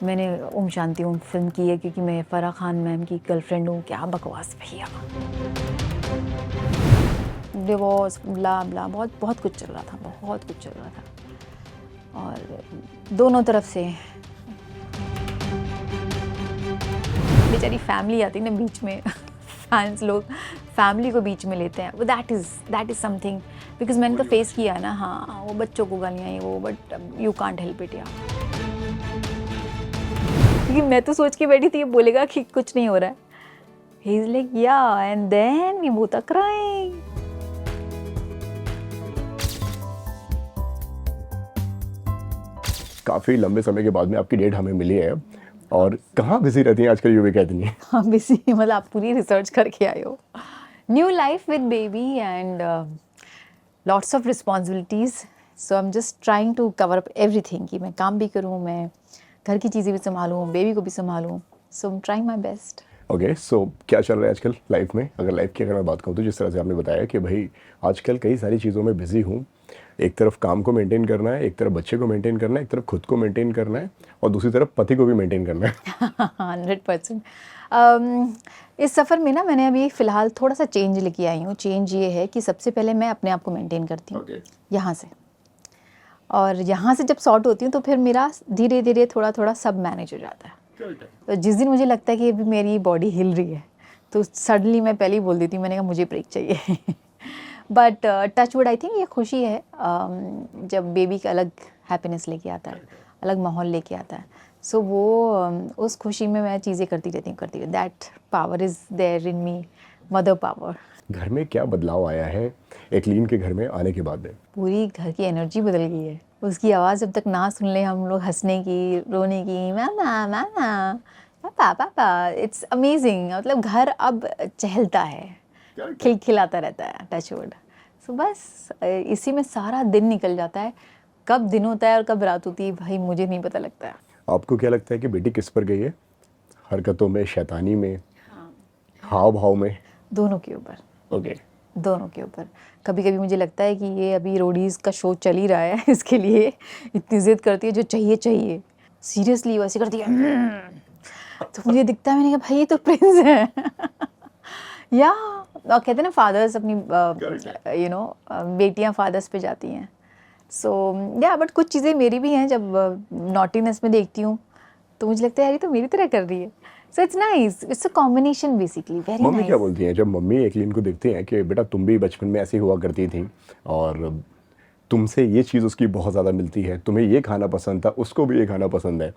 मैंने ओम शांति ओम फिल्म की है क्योंकि मैं फराह खान मैम की गर्लफ्रेंड हूँ। क्या बकवास भैया, डिवोर्स ब्ला ब्ला बहुत बहुत कुछ चल रहा था, बहुत कुछ चल रहा था और दोनों तरफ से बेचारी फैमिली आती ना बीच में फैंस लोग फैमिली को बीच में लेते हैं। दैट इज़ समथिंग बिकॉज मैंने तो फेस किया है ना। हाँ, वो बच्चों को गालियाँ ये वो, but you can't help it यार। क्योंकि मैं तो सोच के बैठी थी ये बोलेगा कि कुछ नहीं हो रहा है। He is like yeah and then we both are crying. काफ़ी लंबे समय के बाद में आपकी डेट हमें मिली है। और कहाँ बिजी रहती हैं आजकल युविका इतनी? हाँ बिजी, मतलब आप पूरी रिसर्च करके आए हो। New life with baby and lots of responsibilities, so I am just trying to cover up everything कि मैं काम भी करूँ, मैं घर की चीज़ें भी संभालूँ, बेबी को भी संभालूँ। So I am trying my best. Okay, so क्या चल रहा है आजकल लाइफ में? अगर लाइफ की अगर मैं बात करूँ तो जिस तरह से आपने बताया कि भाई आजकल कई सारी चीज़ों में बिजी हूँ। एक तरफ काम को मेंटेन करना है, एक तरफ बच्चे को मेंटेन करना है, एक तरफ खुद को मेंटेन करना है और दूसरी तरफ पति को भी मेंटेन करना है। 100%। इस सफ़र में ना मैंने अभी फ़िलहाल थोड़ा सा चेंज लेके आई हूँ। चेंज ये है कि सबसे पहले मैं अपने आप को मेंटेन करती हूँ यहाँ से, और यहाँ से जब सॉर्ट होती हूँ तो फिर मेरा धीरे धीरे थोड़ा थोड़ा सब मैनेज हो जाता है। तो जिस दिन मुझे लगता है कि अभी मेरी बॉडी हिल रही है तो सडनली मैं पहले ही बोल देती हूँ, मैंने कहा मुझे ब्रेक चाहिए। But touch wood, I think ये खुशी है जब बेबी का अलग हैप्पीनेस लेके आता है, अलग माहौल लेके आता है। सो वो उस खुशी में मैं चीज़ें करती रहती हूँ। That power is there in me, mother power. घर में क्या बदलाव आया है एक्लीन के घर में आने के बाद में? पूरी घर की एनर्जी बदल गई है। उसकी आवाज़ जब तक ना सुन ले हम लोग हंसने की, रोने की, मामा मामा पापा पापा, इट्स अमेजिंग। मतलब घर अब चहलता है, खिलखिलाता रहता है, टच वुड। सो बस इसी में सारा दिन निकल जाता है। कब दिन होता है और कब रात होती है भाई मुझे नहीं पता लगता है। आपको क्या लगता है कि बेटी किस पर गई है? हरकतों में, शैतानी में, हाव भाव में? दोनों के ऊपर। ओके, दोनों के ऊपर। कभी कभी मुझे लगता है कि ये अभी रोडीज़ का शो चल ही रहा है, इसके लिए इतनी ज़िद करती है, जो चाहिए चाहिए। सीरियसली वैसे करती है। तो मुझे दिखता है, मैंने कहा भाई ये तो प्रिंस है। या कहते हैं ना फादर्स अपनी बेटियां फादर्स पे जाती हैं। सो या बट कुछ चीज़ें मेरी भी हैं, जब नॉटीनेस में देखती हूँ तो मुझे लगता है यार ये तो मेरी तरह कर रही है। So it's nice, it's a combination basically, very nice. Mummy क्या बोलती हैं जब मम्मी एक्लीन को देखती हैं कि बेटा तुम भी बचपन में ऐसी हुआ करती थी और तुमसे ये चीज़ उसकी बहुत ज़्यादा मिलती है, तुम्हें ये खाना पसंद था, उसको भी ये खाना पसंद है?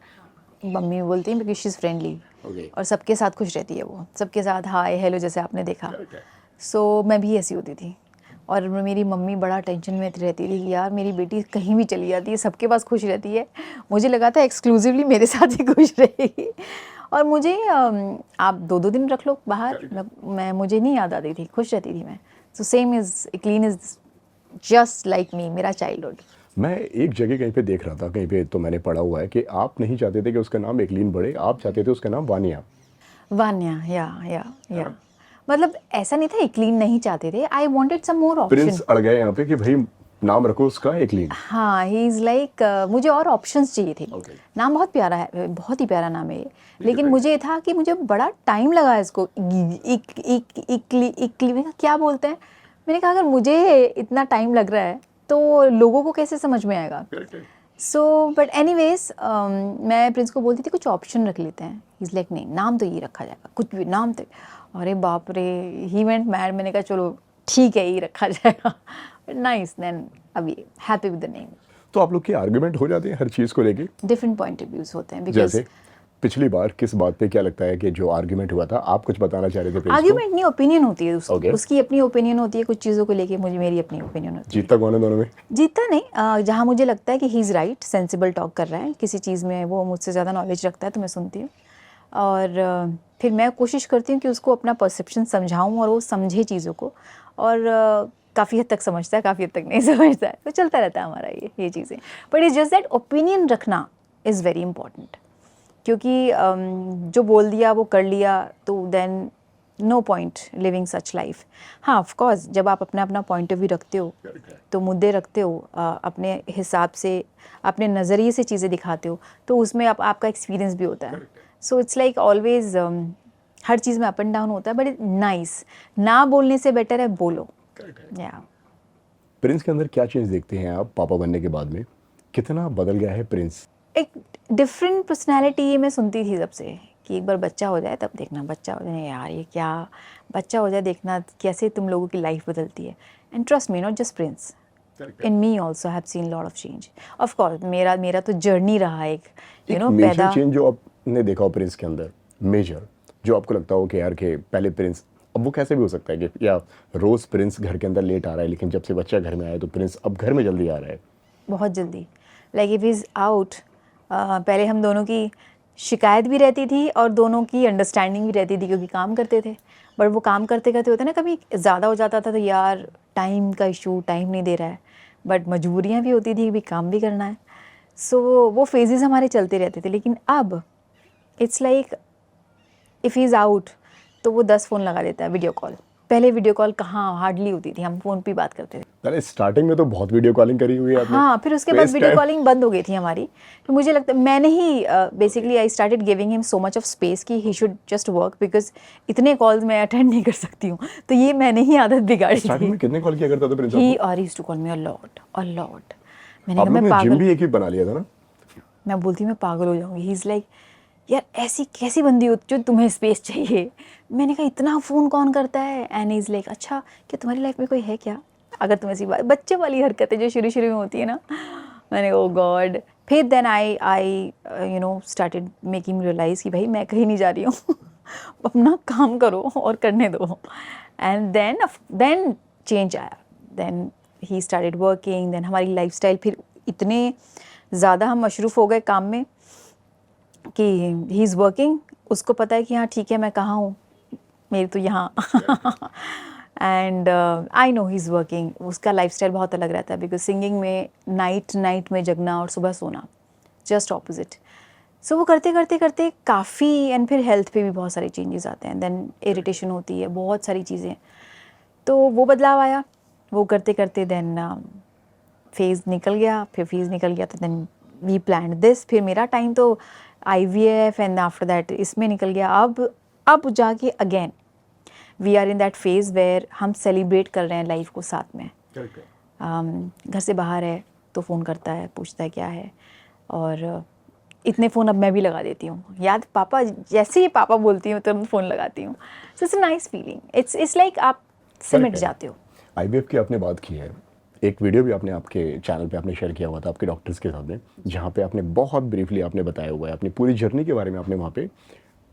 मम्मी बोलती हैं बिकॉज शी इज़ फ्रेंडली और सबके साथ खुश रहती है वो, सबके साथ हाय हेलो जैसे आपने देखा। सो मैं भी ऐसी होती थी और मेरी मम्मी बड़ा टेंशन में रहती थी कि यार मेरी बेटी कहीं भी चली जाती है, सबके पास खुश रहती है, मुझे लगा था एक्सक्लूसिवली मेरे साथ ही खुश रहेगी। और मुझे आप 2-2 दिन रख लो बाहर, मैं मुझे नहीं याद आती थी, खुश रहती थी मैं। So same is clean is just like me, मेरा चाइल्डहुड। मैं एक जगह कहीं पे देख रहा था, कहीं पे तो मैंने पढ़ा हुआ है कि आप नहीं चाहते थे कि उसका नाम एक्लीन बढ़े, आप चाहते थे उसका नाम वानिया। वान्या, या मतलब ऐसा नहीं था क्लीन नहीं चाहते थे, I wanted some more option. Prince अड़ गए यहाँ पे कि भाई नाम रखो उसका एक्लीन। हाँ, ही इज़ लाइक मुझे और ऑप्शंस चाहिए थे। Okay. नाम बहुत प्यारा है, बहुत ही प्यारा नाम है ये, लेकिन मुझे था कि मुझे बड़ा टाइम लगा इसको इकली क्या बोलते हैं। मैंने कहा अगर मुझे इतना टाइम लग रहा है तो लोगों को कैसे समझ में आएगा। सो बट एनीवेज मैं प्रिंस को बोलती थी कुछ ऑप्शन रख लेते हैं। इज़ लाइक नहीं, नाम तो ये रखा जाएगा, कुछ भी नाम तो। अरे बाप रे, ही वेंट मैड। मैंने कहा चलो ठीक है ये रखा जाएगा। नाइस, देन अभी हैप्पी विद द नेम। तो आप लोग की आर्गुमेंट हो जाते हैं हर चीज़ को लेके? डिफरेंट पॉइंट ऑफ व्यूज होते हैं बिकॉज जैसे पिछली बार किस बात पे क्या लगता है कि जो आर्गुमेंट हुआ था, आप कुछ बताना चाह रहे थे प्रिंस को? आर्ग्यूमेंट नहीं, ओपिनियन होती है उसकी। Okay. उसकी अपनी ओपिनियन होती है कुछ चीज़ों को लेके, मुझे मेरी अपनी ओपिनियन होती है। जीतता कौन है दोनों में? जीतता नहीं, जहाँ मुझे लगता है कि he is right, sensible talk कर रहा है किसी चीज़ में, वो मुझसे ज़्यादा नॉलेज रखता है तो मैं सुनती हूँ। और फिर मैं कोशिश करती हूँ कि उसको अपना परसेप्शन समझाऊँ और वो समझे चीज़ों को। और काफ़ी हद तक समझता है, काफ़ी हद तक नहीं समझता है, तो चलता रहता है हमारा ये चीज़ें। But it's just that opinion रखना इज़ वेरी इंपॉर्टेंट, क्योंकि जो बोल दिया वो कर लिया तो देन नो पॉइंट लिविंग सच लाइफ। हाँ, ऑफ कोर्स जब आप अपना अपना पॉइंट ऑफ व्यू रखते हो, तो मुद्दे रखते हो, अपने हिसाब से, अपने नज़रिए से चीज़ें दिखाते हो, तो उसमें आपका एक्सपीरियंस भी होता है। सो इट्स लाइक ऑलवेज हर चीज़ में अप एंड डाउन होता है, बट नाइस, ना बोलने से बेटर है बोलो। या प्रिंस के अंदर क्या चेंज देखते हैं आप पापा बनने के बाद में? कितना बदल गया है प्रिंस? एक डिफरेंट पर्सनालिटी मैं सुनती थी सबसे कि एक बार बच्चा हो जाए तब देखना, बच्चा हो जाए, यार ये क्या, बच्चा हो जाए देखना कैसे तुम लोगों की लाइफ बदलती है। And trust me, not just Prince, in me also have seen lot of change. Of course मेरा तो जर्नी रहा एक मेजर पैदा। चेंज जो आपने देखा हो प्रिंस के अंदर, मेजर जो आपको लगता हो कि यार के पहले प्रिंस, अब वो कैसे भी हो सकता है कि या रोज प्रिंस घर के अंदर लेट आ रहा है, लेकिन जब से बच्चा घर में आया तो प्रिंस अब घर में जल्दी आ रहा है। बहुत जल्दी, लाइक इफ इज़ आउट, पहले हम दोनों की शिकायत भी रहती थी और दोनों की अंडरस्टैंडिंग भी रहती थी, क्योंकि काम करते थे। बट वो काम करते करते होता है ना, कभी ज़्यादा हो जाता था तो यार टाइम का इशू, टाइम नहीं दे रहा है, बट मजबूरियाँ भी होती थी, भी काम भी करना है। सो वो फेजेस हमारे चलते रहते थे। लेकिन अब it's like if he is out तो वो 10 फ़ोन लगा देता है, वीडियो कॉल। पहले वीडियो कॉल कहाँ, हार्डली होती थी, हम फ़ोन पे ही बात करते थे। पहले स्टार्टिंग में तो बहुत वीडियो कॉलिंग करी हुई है आपने। हाँ, फिर उसके बाद FaceTime। वीडियो कॉलिंग बंद हो गई थी हमारी। तो मुझे लगता है मैंने ही basically I started giving him so much of space कि he should just work, because इतने कॉल्स मैं अटेंड नहीं कर सकती हूँ। तो ये मैंने ही आदत बिगाड़ी स्टार्टिंग थी। में कितने कॉल किया करता था प्रिंस ही आपको? और used to call me a lot, a lot. मैंने आप कहा मैं लोगों ने जिम पागल, भी एक ही बना लिया था ना? मैं बोलती मैं पागल हो जाऊंगी। ही इज़ लाइक, यार ऐसी कैसी बंदी हो जो तुम्हें स्पेस चाहिए। मैंने कहा इतना फ़ोन कौन करता है। एंड इज़ लाइक, अच्छा क्या तुम्हारी लाइफ में कोई है क्या? अगर तुम ऐसी बात, बच्चे वाली हरकतें जो शुरू शुरू में होती है ना, मैंने ओ गॉड। फिर then I started making realize कि भाई मैं कहीं नहीं जा रही हूँ अपना काम करो और करने दो। एंड देन चेंज आया, then he started working, then हमारी लाइफस्टाइल फिर इतने ज़्यादा हम मशरूफ़ हो गए काम में कि ही इज़ वर्किंग, उसको पता है कि हाँ ठीक है मैं कहाँ हूँ, मेरी तो यहाँ and I know he is working. उसका लाइफस्टाइल बहुत अलग रहता है, बिकॉज सिंगिंग में नाइट में जगना और सुबह सोना, जस्ट ऑपोजिट। सो वो करते करते करते काफ़ी, एंड फिर हेल्थ पे भी बहुत सारे चेंजेस आते हैं, देन इरिटेशन होती है, बहुत सारी चीज़ें। तो वो बदलाव आया, वो करते करते देन फेज़ निकल गया, फिर फेज़ निकल गया तो देन वी प्लान्ड दिस। फिर मेरा टाइम तो IVF एंड आफ्टर दैट इसमें निकल गया। अब जाके again we are in that phase where हम सेलिब्रेट कर रहे हैं लाइफ को साथ में। घर से बाहर है तो फ़ोन करता है, पूछता है क्या है, और इतने फ़ोन अब मैं भी लगा देती हूँ। याद पापा, जैसे ही पापा बोलती हूँ तो मैं फ़ोन लगाती हूँ। So it's a nice feeling, it's like आप सिमट जाते हो। IVF की आपने बात की है, एक वीडियो भी आपने आपके चैनल पे आपने शेयर किया हुआ था आपके डॉक्टर्स के साथ में, जहाँ पे आपने बहुत ब्रीफली आपने बताया हुआ है, अपनी पूरी जर्नी के बारे में आपने वहाँ पे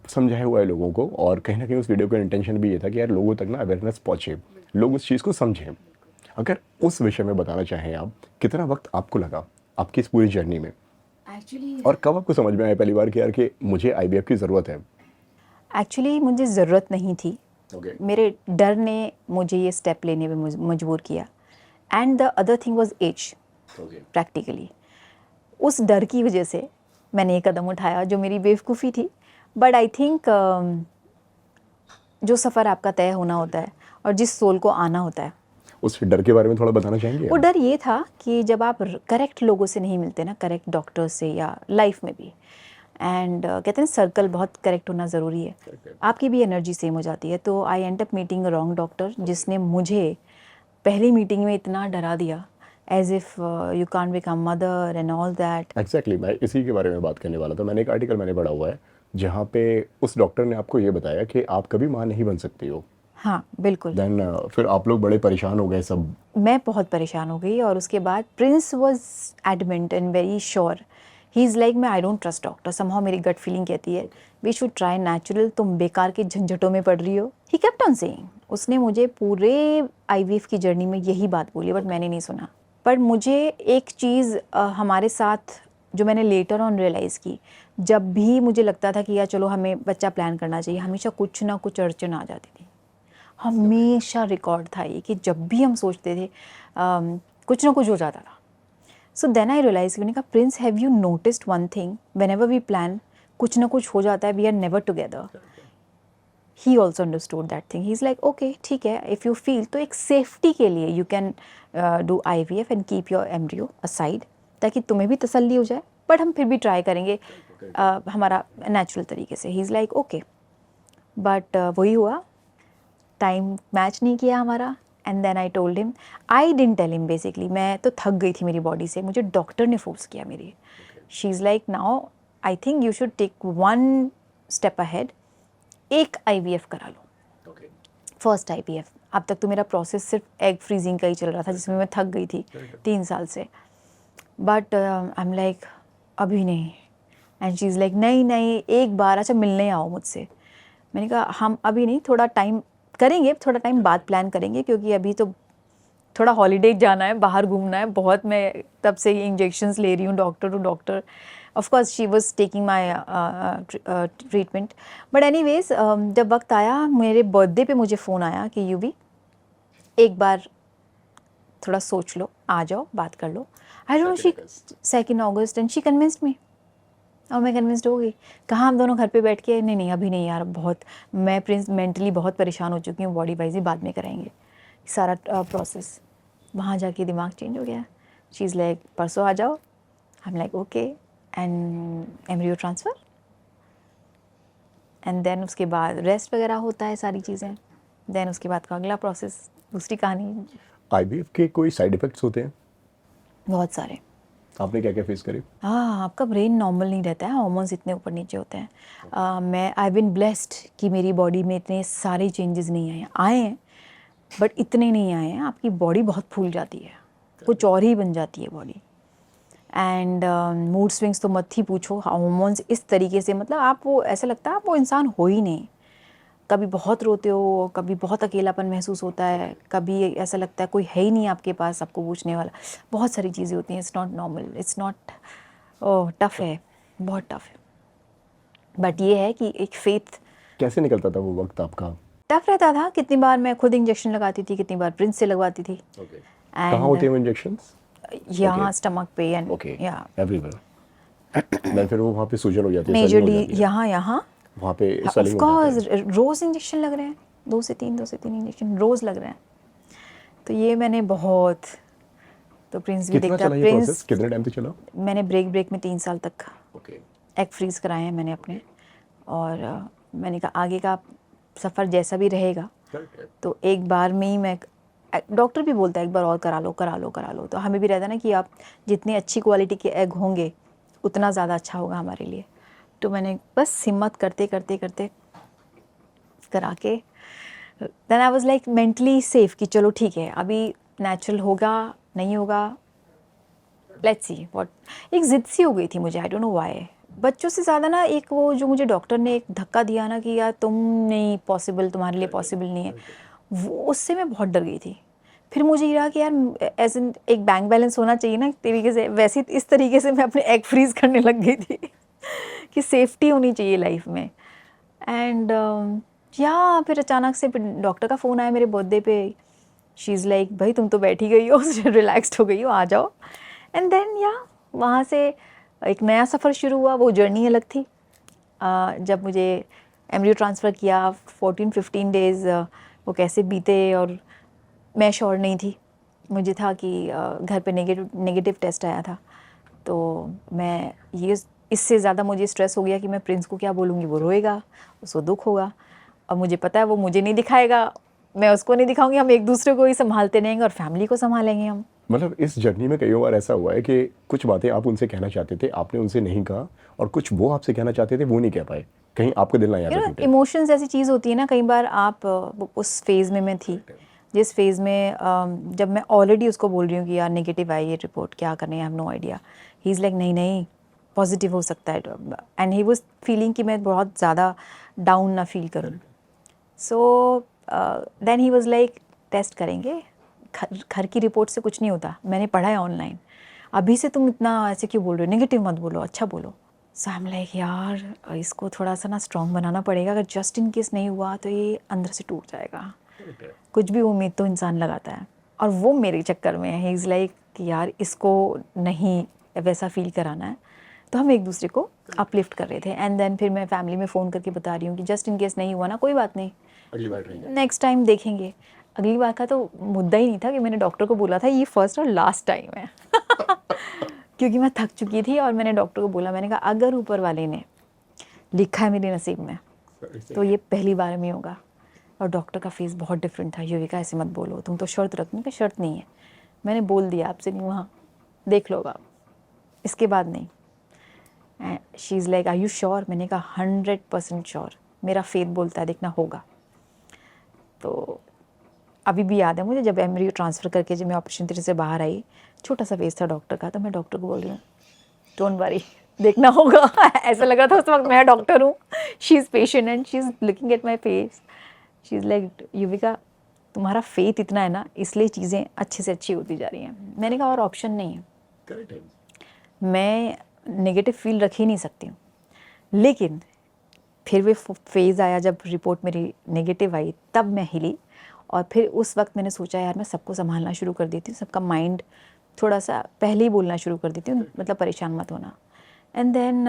समझाया हुआ है लोगों को। और कहीं ना कहीं उस वीडियो का इंटेंशन भी ये था कि यार लोगों तक ना अवेयरनेस पहुँचे, लोग उस चीज़ को समझें। अगर उस विषय में बताना चाहें आप, कितना वक्त आपको लगा आपकी इस पूरी जर्नी में, एक्चुअली और कब आपको समझ में आया पहली बार कि यार कि मुझे IVF की ज़रूरत है? एक्चुअली मुझे ज़रूरत नहीं थी, ओके। मेरे डर ने मुझे ये स्टेप लेने में मजबूर किया। And the other thing was as, okay. Practically उस डर की वजह से मैंने ये कदम उठाया जो मेरी बेवकूफ़ी थी। बट आई थिंक जो सफ़र आपका तय होना होता है और जिस सोल को आना होता है, उस डर के बारे में थोड़ा बताना चाहेंगे वो आप? डर ये था कि जब आप करेक्ट लोगों से नहीं मिलते ना, करेक्ट डॉक्टर से या लाइफ में भी, एंड कहते हैं सर्कल बहुत करेक्ट होना ज़रूरी है, आपकी भी एनर्जी सेम हो जाती है। तो I end up meeting a wrong doctor, जिसने मुझे पहली मीटिंग में इतना डरा दिया, as if you can't become mother and all that. Exactly मैं इसी के बारे में बात करने वाला था। मैंने एक आर्टिकल मैंने पढ़ा हुआ है जहाँ पे उस डॉक्टर ने आपको ये बताया कि आप कभी माँ नहीं बन सकती हो। हाँ बिल्कुल। देन फिर आप लोग बड़े परेशान हो गए सब। मैं बहुत परेशान हो गई, और उसके बाद Prince was adamant and very sure. He is like, मैं I don't trust doctor, somehow मेरी गट फीलिंग कहती है वी शुड ट्राई नेचुरल, तुम बेकार के झंझटों में पड़ रही हो। ही केप्ट ऑन सेइंग, उसने मुझे पूरे IVF की जर्नी में यही बात बोली, बट मैंने नहीं सुना। पर मुझे एक चीज़ हमारे साथ जो मैंने लेटर ऑन रियलाइज़ की, जब भी मुझे लगता था कि यार चलो हमें बच्चा प्लान करना चाहिए, हमेशा कुछ ना कुछ अड़चन आ जाती थी। हमेशा रिकॉर्ड था ये कि जब भी हम सोचते थे कुछ ना कुछ हो जाता था। सो देन आई रियलाइज, मैंने कहा Prince have you noticed one thing, whenever we plan कुछ ना कुछ हो जाता है, we are never together. He also understood that thing, he is like okay ठीक है, इफ़ यू फील, तो एक सेफ्टी के लिए you can do IVF and keep your embryo aside, ताकि तुम्हें भी तसल्ली हो जाए, बट हम फिर भी ट्राई करेंगे हमारा नेचुरल तरीके से। He is like okay, but वही हुआ, टाइम मैच नहीं किया हमारा। And then I told him, I didn't tell him basically, मैं तो थक गई थी मेरी बॉडी से, मुझे डॉक्टर ने फोर्स किया मेरी। She is like now I think you should take one step ahead, एक IVF करा लो, फर्स्ट IVF। अब तक तो मेरा प्रोसेस सिर्फ एग फ्रीजिंग का ही चल रहा था, जिसमें मैं थक गई थी 3 साल से। बट आई एम लाइक अभी नहीं। एंड शी इज़ लाइक नहीं नहीं, एक बार अच्छा मिलने आओ मुझसे। मैंने कहा हम अभी नहीं, थोड़ा टाइम करेंगे, थोड़ा टाइम बाद प्लान करेंगे, क्योंकि अभी तो थोड़ा हॉलीडे जाना है, बाहर घूमना है बहुत। मैं तब से इंजेक्शंस ले रही हूँ doctor to doctor. Of course she was taking my treatment, but anyways जब वक्त आया, मेरे बर्थडे पे मुझे फ़ोन आया कि यूवी एक बार थोड़ा सोच लो, आ जाओ, बात कर लो। I don't know, she 2 August, and she convinced me, और मैं कन्विंस्ड हो गई। कहाँ हम दोनों घर पे बैठ के, नहीं नहीं अभी नहीं यार, बहुत मैं प्रिंस मेंटली बहुत परेशान हो चुकी हूँ, बॉडी वाइज ही बाद में कराएंगे सारा प्रोसेस। वहाँ जाके दिमाग चेंज हो गया। शी इज़ लाइक परसों आ जाओ। I am like okay, and embryo transfer, and then उसके बाद रेस्ट वगैरह होता है सारी चीज़ें। देन उसके बाद का अगला प्रोसेस, दूसरी कहानी। IVF के कोई साइड इफ़ेक्ट्स होते हैं? बहुत सारे। आपने क्या क्या फेस करे? हाँ, आपका ब्रेन नॉर्मल नहीं रहता है, हार्मोन्स इतने ऊपर नीचे होते हैं। मैं आई बिन ब्लेस्ड कि मेरी बॉडी में इतने सारे चेंजेस नहीं आए हैं, बट इतने नहीं आए हैं। आपकी बॉडी बहुत फूल जाती है, कुछ और ही बन जाती है बॉडी। एंड मूड स्विंग्स तो मत ही पूछो, हार्मोन्स इस तरीके से, मतलब आप वो ऐसा लगता है आप वो इंसान हो ही नहीं। कभी बहुत रोते हो, कभी बहुत अकेलापन महसूस होता है, कभी ऐसा लगता है कोई है ही नहीं आपके पास आपको पूछने वाला। बहुत सारी चीज़ें होती हैं। It's not normal, it's not, oh tough है, बहुत टफ़ है। बट ये है कि एक फेथ। कैसे निकलता था वो वक्त आपका? टफ़ रहता था। कितनी बार मैं खुद इंजेक्शन लगाती थी, कितनी बार प्रिंस से लगवाती थी। कहाँ होते हैं वो इंजेक्शंस? यहाँ स्टमक पे एंड या एवरीवेयर। देन फिर वो वहाँ पे सूजन हो जाती है, मेजरली यहाँ वहाँ पे ऑफ swelling हो जाता कोर्स रोज़ इंजेक्शन लग रहे हैं, 2 से 3 इंजेक्शन रोज़ लग रहे हैं। तो ये मैंने बहुत, तो प्रिंस भी कितना देखता। चला ये प्रिंस प्रोसेस? कितने टाइम तक चला? मैंने ब्रेक में 3 साल तक ओके। एग फ्रीज़ कराए हैं मैंने अपने। और मैंने कहा आगे का सफ़र जैसा भी रहेगा, तो एक बार में ही मैं, डॉक्टर भी बोलता है एक बार और करा लो। तो हमें भी रहता है ना कि आप जितनी अच्छी क्वालिटी के एग होंगे उतना ज़्यादा अच्छा होगा हमारे लिए। तो मैंने बस हिम्मत करते करा के, then I was like mentally safe कि चलो ठीक है, अभी नेचुरल होगा नहीं होगा, लेट्स सी व्हाट। एक ज़िद सी हो गई थी मुझे, आई डोंट नो व्हाई। बच्चों से ज़्यादा ना, एक वो जो मुझे डॉक्टर ने एक धक्का दिया ना कि यार तुम नहीं पॉसिबल, तुम्हारे लिए पॉसिबल नहीं है, वो उससे मैं बहुत डर गई थी। फिर मुझे ये रहा कि यार एज इन एक बैंक बैलेंस होना चाहिए ना एक तरीके से, वैसे इस तरीके से मैं अपने एग फ्रीज करने लग गई थी कि सेफ्टी होनी चाहिए लाइफ में। एंड या फिर अचानक से डॉक्टर का फ़ोन आया मेरे बर्थडे पे। शी इज़ लाइक भाई तुम तो बैठी गई हो, रिलैक्सड हो गई हो, आ जाओ। एंड देन या वहाँ से एक नया सफ़र शुरू हुआ। वो जर्नी अलग थी। जब मुझे एम्ब्रियो ट्रांसफ़र किया 14-15 डेज़ वो कैसे बीते, और मैं श्योर नहीं थी। मुझे था कि घर पे नेगेटिव टेस्ट आया था, तो मैं ये इससे ज़्यादा मुझे स्ट्रेस हो गया कि मैं प्रिंस को क्या बोलूँगी, वो रोएगा, उसको दुख होगा, और मुझे पता है वो मुझे नहीं दिखाएगा, मैं उसको नहीं दिखाऊंगी, हम एक दूसरे को ही संभालते रहेंगे और फैमिली को संभालेंगे हम। मतलब इस जर्नी में कई बार ऐसा हुआ है कि कुछ बातें आप उनसे कहना चाहते थे, आपने उनसे नहीं कहा, और कुछ वो आपसे कहना चाहते थे वो नहीं कह पाए, कहीं आपका दिल ना याद रखे। इमोशंस ऐसी चीज़ होती है ना, कई बार आप उस फेज़ में मैं थी जिस फेज़ में जब मैं ऑलरेडी उसको बोल रही हूँ कि यार नेगेटिव आई है रिपोर्ट, क्या करने, I have no idea. He is like नहीं पॉजिटिव हो सकता है, एंड ही वाज फीलिंग कि मैं बहुत ज़्यादा डाउन ना फील करूँ। So then he was like test करेंगे, घर की रिपोर्ट से कुछ नहीं होता, मैंने पढ़ा है ऑनलाइन, अभी से तुम इतना ऐसे क्यों बोल रहे हो, नेगेटिव मत बोलो, अच्छा बोलो। सो आई एम लाइक यार इसको थोड़ा सा ना स्ट्रॉन्ग बनाना पड़ेगा, अगर जस्ट इन केस नहीं हुआ तो ये अंदर से टूट जाएगा। कुछ भी उम्मीद तो इंसान लगाता है, और वो मेरे चक्कर में है। ही इज़ लाइक कि यार इसको नहीं वैसा फील कराना है, तो हम एक दूसरे को अपलिफ्ट कर रहे थे। एंड देन फिर मैं फैमिली में फ़ोन करके बता रही हूँ कि जस्ट इन केस नहीं हुआ ना, कोई बात नहीं, अगली बार ट्राई नेक्स्ट टाइम देखेंगे। अगली बार का तो मुद्दा ही नहीं था कि मैंने डॉक्टर को बोला था ये फर्स्ट और लास्ट टाइम है क्योंकि मैं थक चुकी थी। और मैंने डॉक्टर को बोला, मैंने कहा अगर ऊपर वाले ने लिखा है मेरे नसीब में तो ये पहली बार में होगा। और डॉक्टर का फेस बहुत डिफरेंट था, युविका ऐसे मत बोलो, तुम तो शर्त रखने का, शर्त नहीं है, मैंने बोल दिया आपसे नहीं, वहाँ देख लो आप, इसके बाद नहीं। She is like are you sure? मैंने कहा 100% श्योर, मेरा फेथ बोलता है, देखना होगा। तो अभी भी याद है मुझे, जब एमरी ट्रांसफ़र करके जब मैं ऑपरेशन थिएटर से बाहर आई, छोटा सा फेस था डॉक्टर का, तो मैं डॉक्टर को बोल रही हूँ डोंट वरी, देखना होगा ऐसा लग रहा था उस वक्त मैं डॉक्टर हूँ, she is patient and she is looking at my face, she is like Yuvika तुम्हारा फेथ इतना है ना, इसलिए चीज़ें अच्छे से अच्छी होती जा रही हैं। मैंने कहा और ऑप्शन नहीं है, करेक्ट है। मैं नेगेटिव फील रख ही नहीं सकती हूँ। लेकिन फिर वे फेज़ आया जब रिपोर्ट मेरी नेगेटिव आई, तब मैं हिली। और फिर उस वक्त मैंने सोचा यार मैं सबको संभालना शुरू कर देती हूँ, सबका माइंड थोड़ा सा पहले ही बोलना शुरू कर देती हूँ, मतलब परेशान मत होना। एंड देन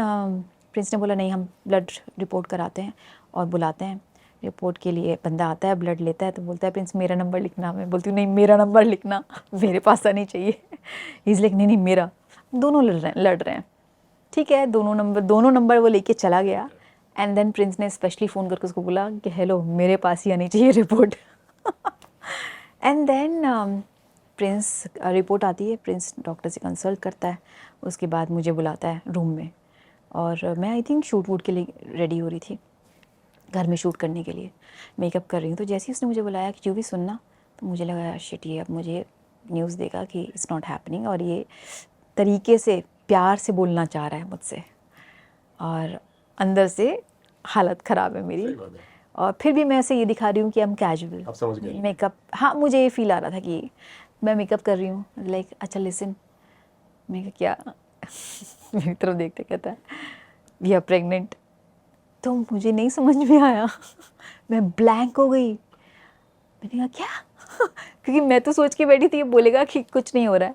प्रिंस ने बोला नहीं, हम ब्लड रिपोर्ट कराते हैं और बुलाते हैं। रिपोर्ट के लिए बंदा आता है, ब्लड लेता है, तो बोलता है प्रिंस मेरा नंबर लिखना। मैं बोलती हूँ नहीं मेरा नंबर लिखना मेरे पास आनी चाहिए। इज़ लाइक नहीं नहीं मेरा, दोनों लड़ रहे हैं, ठीक है दोनों नंबर वो लेके चला गया। एंड देन प्रिंस ने स्पेशली फ़ोन करके उसको बोला कि हेलो मेरे पास ही आनी चाहिए report and then Prince report आती है, प्रिंस डॉक्टर से कंसल्ट करता है, उसके बाद मुझे बुलाता है रूम में। और मैं आई थिंक शूट वूट के लिए रेडी हो रही थी, घर में शूट करने के लिए मेकअप कर रही हूँ। तो जैसे ही उसने मुझे बुलाया कि भी सुनना, तो मुझे लगा शिट ये अब मुझे न्यूज़ देगा कि इट्स नॉट हैपनिंग, और ये तरीके से प्यार से बोलना चाह रहा है मुझसे, और अंदर से हालत ख़राब है मेरी। और फिर भी मैं ऐसे ये दिखा रही हूँ कि हम कैजुअल, आप समझ गए मेकअप, हाँ मुझे ये फील आ रहा था कि मैं मेकअप कर रही हूँ। लाइक अच्छा लिसन, मैं कहा क्या मेरी तरफ देखते कहता है वी आर प्रेग्नेंट। तो मुझे नहीं समझ में आया मैं ब्लैंक हो गई। मैंने कहा क्या क्योंकि मैं तो सोच के बैठी थी ये बोलेगा कि कुछ नहीं हो रहा है।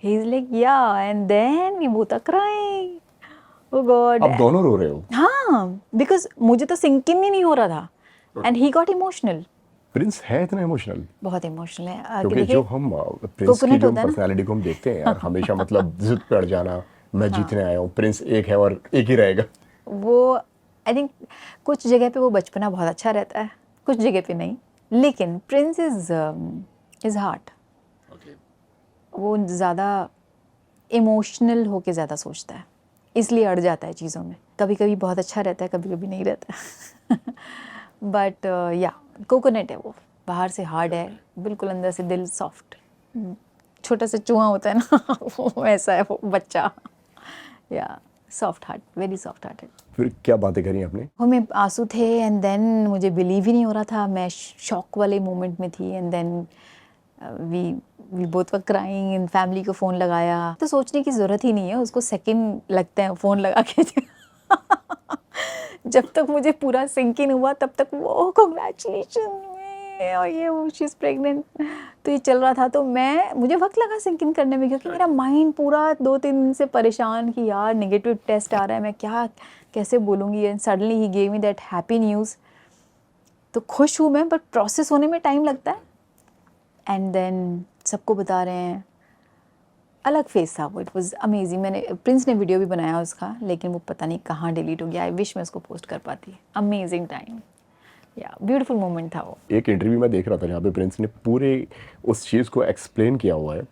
He is like yeah and then we both are crying, oh god. आप दोनों रो रहे हो? हाँ, बिकॉज मुझे तो सिंक इन ही नहीं हो रहा था and he got emotional. Prince है इतना इमोशनल? बहुत इमोशनल है क्योंकि जो हम प्रिंस की कोकोनट जो होता है ना। पर्सनालिटी को हम देखते हैं यार, हमेशा मतलब जिद पे अड़ जाना, मैं जीतने आया हूँ, प्रिंस एक है और एक ही रहेगा। वो आई थिंक कुछ जगह पे वो बचपना बहुत अच्छा रहता है, कुछ जगह पे नहीं। लेकिन प्रिंस इज़ हार्ट, वो ज़्यादा इमोशनल होके ज़्यादा सोचता है, इसलिए अड़ जाता है चीज़ों में। कभी कभी बहुत अच्छा रहता है, कभी कभी नहीं रहता बट या कोकोनट है वो, बाहर से हार्ड है, बिल्कुल अंदर से दिल सॉफ्ट, छोटा सा चूहा होता है ना वो ऐसा है वो बच्चा, या soft heart, very soft heart है। फिर क्या बातें करी आपने? वो में आंसू थे एंड देन मुझे बिलीव ही नहीं हो रहा था, मैं शॉक वाले मोमेंट में थी। And then we both were crying and family को फ़ोन लगाया, तो सोचने की ज़रूरत ही नहीं है, उसको सेकंड लगते हैं फ़ोन लगा के जब तक मुझे पूरा सिंक इन हुआ तब तक वो कांग्रेचुलेशन और ये वो शी इज़ प्रेग्नेंट, तो ये चल रहा था। तो मुझे वक्त लगा सिंक इन करने में, क्योंकि मेरा माइंड पूरा 2-3 दिन से परेशान कि यार नेगेटिव टेस्ट आ रहा है, मैं क्या कैसे बोलूँगी। And suddenly he gave me that happy news, तो खुश हूँ मैं, बट प्रोसेस होने में टाइम लगता है। एंड देन सबको बता रहे हैं, अलग फेस था वो, इट वाज अमेजिंग। मैंने प्रिंस ने वीडियो भी बनाया उसका, लेकिन वो पता नहीं कहाँ डिलीट हो गया। आई विश मैं उसको पोस्ट कर पाती। अमेजिंग टाइम, या ब्यूटीफुल मोमेंट था वो। एक इंटरव्यू में देख रहा था जहाँ पे प्रिंस ने पूरे उस चीज़ को एक्सप्लेन किया हुआ है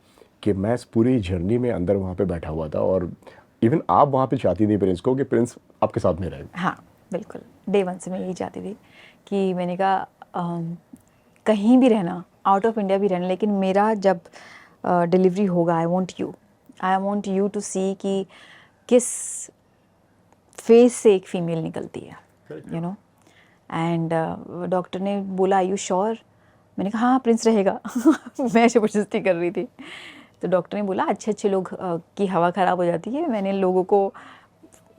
कि मैं इस पूरी जर्नी में अंदर वहाँ पे बैठा हुआ था, और इवन आप वहाँ पे चाहती थी प्रिंस को कि प्रिंस आपके साथ में रहे। हाँ बिल्कुल, डे 1 से मैं यही चाहती थी कि मैंने कहा कहीं भी रहना, आउट ऑफ इंडिया भी रहना, लेकिन मेरा जब डिलीवरी होगा आई वॉन्ट यू टू सी कि किस फेस से एक फ़ीमेल निकलती है, यू नो। एंड डॉक्टर ने बोला आर यू श्योर? मैंने कहा हाँ प्रिंस रहेगा मैं ज़बरदस्ती कर रही थी। तो डॉक्टर ने बोला अच्छे लोग की हवा ख़राब हो जाती है, मैंने लोगों को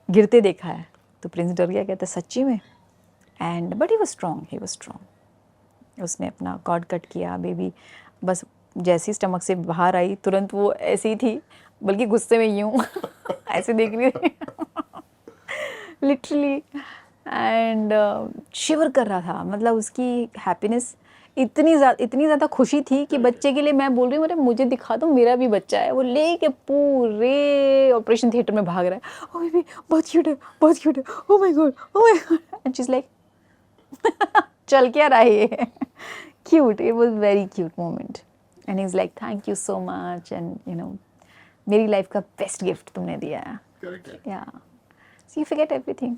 गिरते देखा है। तो प्रिंस डर गया, कहता सच्ची में? And but he was strong. उसने अपना कॉर्ड कट किया, बेबी बस जैसी स्टमक से बाहर आई तुरंत वो ऐसी ही थी, बल्कि गुस्से में यूँ ऐसे देख रही थी लिटरली। एंड शिवर कर रहा था, मतलब उसकी हैप्पीनेस इतनी ज़्यादा खुशी थी कि बच्चे के लिए मैं बोल रही हूँ, अरे मुझे दिखा दो मेरा भी बच्चा है। वो लेके पूरे ऑपरेशन थिएटर में भाग रहा है, ओ बेबी बहुत क्यूट है, बहुत क्यूट है, oh my God, oh my God. And she is like चल क्या रहा है ये cute, it was very cute moment. And he is like thank you so much, and you know मेरी लाइफ का बेस्ट गिफ्ट तुमने दिया है। या सो यू फॉरगेट एवरीथिंग।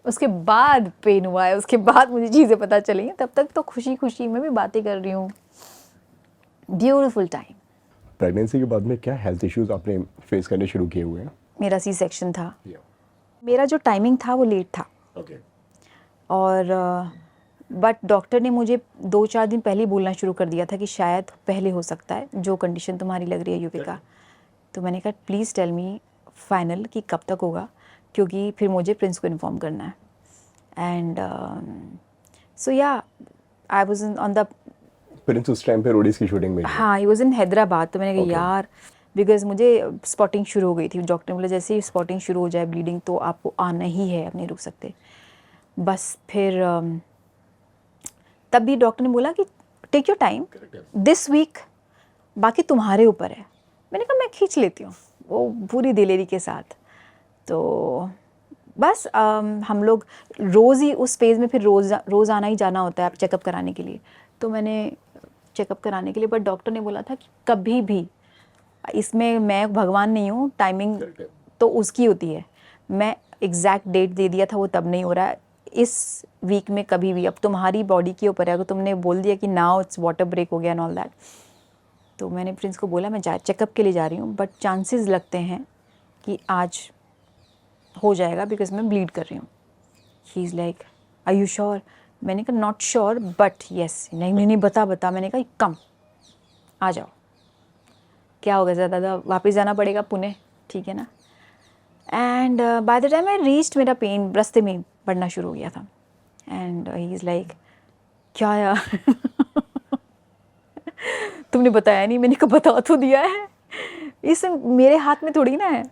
उसके बाद पेन हुआ है, उसके बाद मुझे चीज़ें पता चली हैं, तब तक तो खुशी खुशी में भी बातें कर रही हूँ। Beautiful time. प्रेगनेंसी के बाद में क्या हेल्थ इश्यूज आपने फेस करने शुरू किए हुए हैं? मेरा सी सेक्शन था। मेरा जो टाइमिंग था वो लेट था। और बट डॉक्टर ने मुझे 2-4 दिन पहले ही बोलना शुरू कर दिया था कि शायद पहले हो सकता है, जो कंडीशन तुम्हारी लग रही है युविका। तो मैंने कहा प्लीज़ टेल मी फाइनल कि कब तक होगा, क्योंकि फिर मुझे प्रिंस को इन्फॉर्म करना है। एंड सो या I was on the Prince उस टाइम पे रोडीज की शूटिंग में? हाँ, ही वाज इन हैदराबाद। तो मैंने कहा यार, बिकॉज मुझे स्पॉटिंग शुरू हो गई थी। डॉक्टर ने बोला जैसे ही स्पॉटिंग शुरू हो जाए ब्लीडिंग तो आपको आना ही है, आप नहीं रुक सकते। बस फिर तब भी डॉक्टर ने बोला कि take your time this week, बाकी तुम्हारे ऊपर है। मैंने कहा मैं खींच लेती हूँ वो पूरी दिलेरी के साथ। तो बस हम लोग रोज़ ही उस फेज़ में फिर रोज़ आना ही जाना होता है आप चेकअप कराने के लिए। तो मैंने चेकअप कराने के लिए, बट डॉक्टर ने बोला था कि कभी भी, इसमें मैं भगवान नहीं हूँ, टाइमिंग तो उसकी होती है। मैं एग्जैक्ट डेट दे दिया था, वो तब नहीं हो रहा है। इस वीक में कभी भी, अब तुम्हारी बॉडी के ऊपर है। अगर तुमने बोल दिया कि नाउ इट्स वाटर ब्रेक हो गया एंड ऑल दैट, तो मैंने प्रिंस को बोला मैं चेकअप के लिए जा रही हूँ, बट चांसेस लगते हैं कि आज हो जाएगा बिकॉज मैं ब्लीड कर रही हूँ। He is like are you sure? मैंने कहा नॉट श्योर बट येस। नहीं बता। मैंने कहा कम आ जाओ, क्या होगा ज़्यादा, वापस जाना पड़ेगा पुणे, ठीक है ना। And by the time I reached, मेरा पेन रास्ते में बढ़ना शुरू हो गया था। एंड ही इज़ लाइक क्या यार तुमने बताया नहीं। मैंने कहा बता तो दिया है, इस मेरे हाथ में थोड़ी ना है।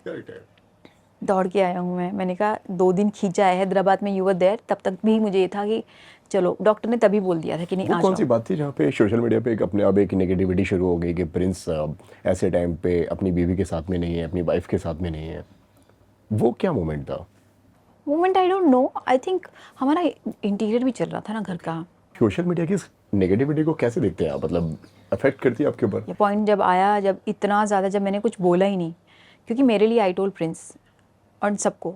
दौड़ के आया हूँ मैंने कहा 2 दिन खींचा है हैदराबाद में, यू वर देयर। तब तक भी मुझे ये था कि चलो, डॉक्टर ने तभी बोल दिया था कि नहीं आ जाओ। कौन सी बात थी जहाँ पे सोशल मीडिया पे अपने आप एक नेगेटिविटी शुरू हो गई कि प्रिंस ऐसे टाइम पे अपनी बीवी के साथ में नहीं है, अपनी वाइफ के साथ में नहीं है? वो क्या मोमेंट था? Moment I don't know, I think हमारा इंटीरियर भी चल रहा था ना घर का। सोशल मीडिया की नेगेटिविटी को कैसे देखते हैं आप, मतलब अफेक्ट करती है आपके ऊपर? ये पॉइंट जब आया, जब इतना ज़्यादा, जब मैंने कुछ बोला ही नहीं, क्योंकि मेरे लिए आई टोल्ड प्रिंस और सबको,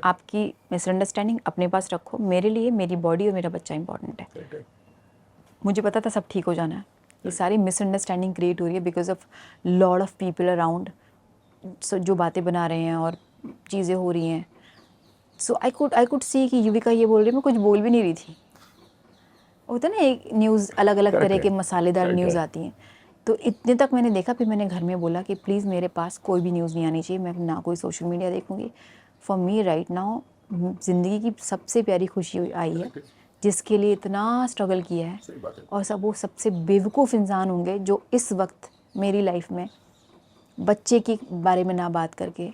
आपकी मिसअंडरस्टैंडिंग अपने पास रखो, मेरे लिए मेरी बॉडी और मेरा बच्चा इंपॉर्टेंट है। मुझे पता था सब ठीक हो जाना है। ये सारी मिसअंडरस्टैंडिंग क्रिएट हो रही है because of lot of people around, जो बातें बना रहे हैं और चीज़ें हो रही हैं। सो आई कुड सी कि युविका ये बोल रही है, मैं कुछ बोल भी नहीं रही थी। होता है ना एक न्यूज़, अलग अलग तरह के मसालेदार न्यूज़ आती हैं। तो इतने तक मैंने देखा, फिर मैंने घर में बोला कि प्लीज़ मेरे पास कोई भी न्यूज़ नहीं आनी चाहिए, मैं ना कोई सोशल मीडिया देखूंगी। फॉर मी राइट नाउ ज़िंदगी की सबसे प्यारी खुशी आई है, जिसके लिए इतना स्ट्रगल किया है। और सब वो सबसे बेवकूफ़ इंसान होंगे जो इस वक्त मेरी लाइफ में बच्चे के बारे में ना बात करके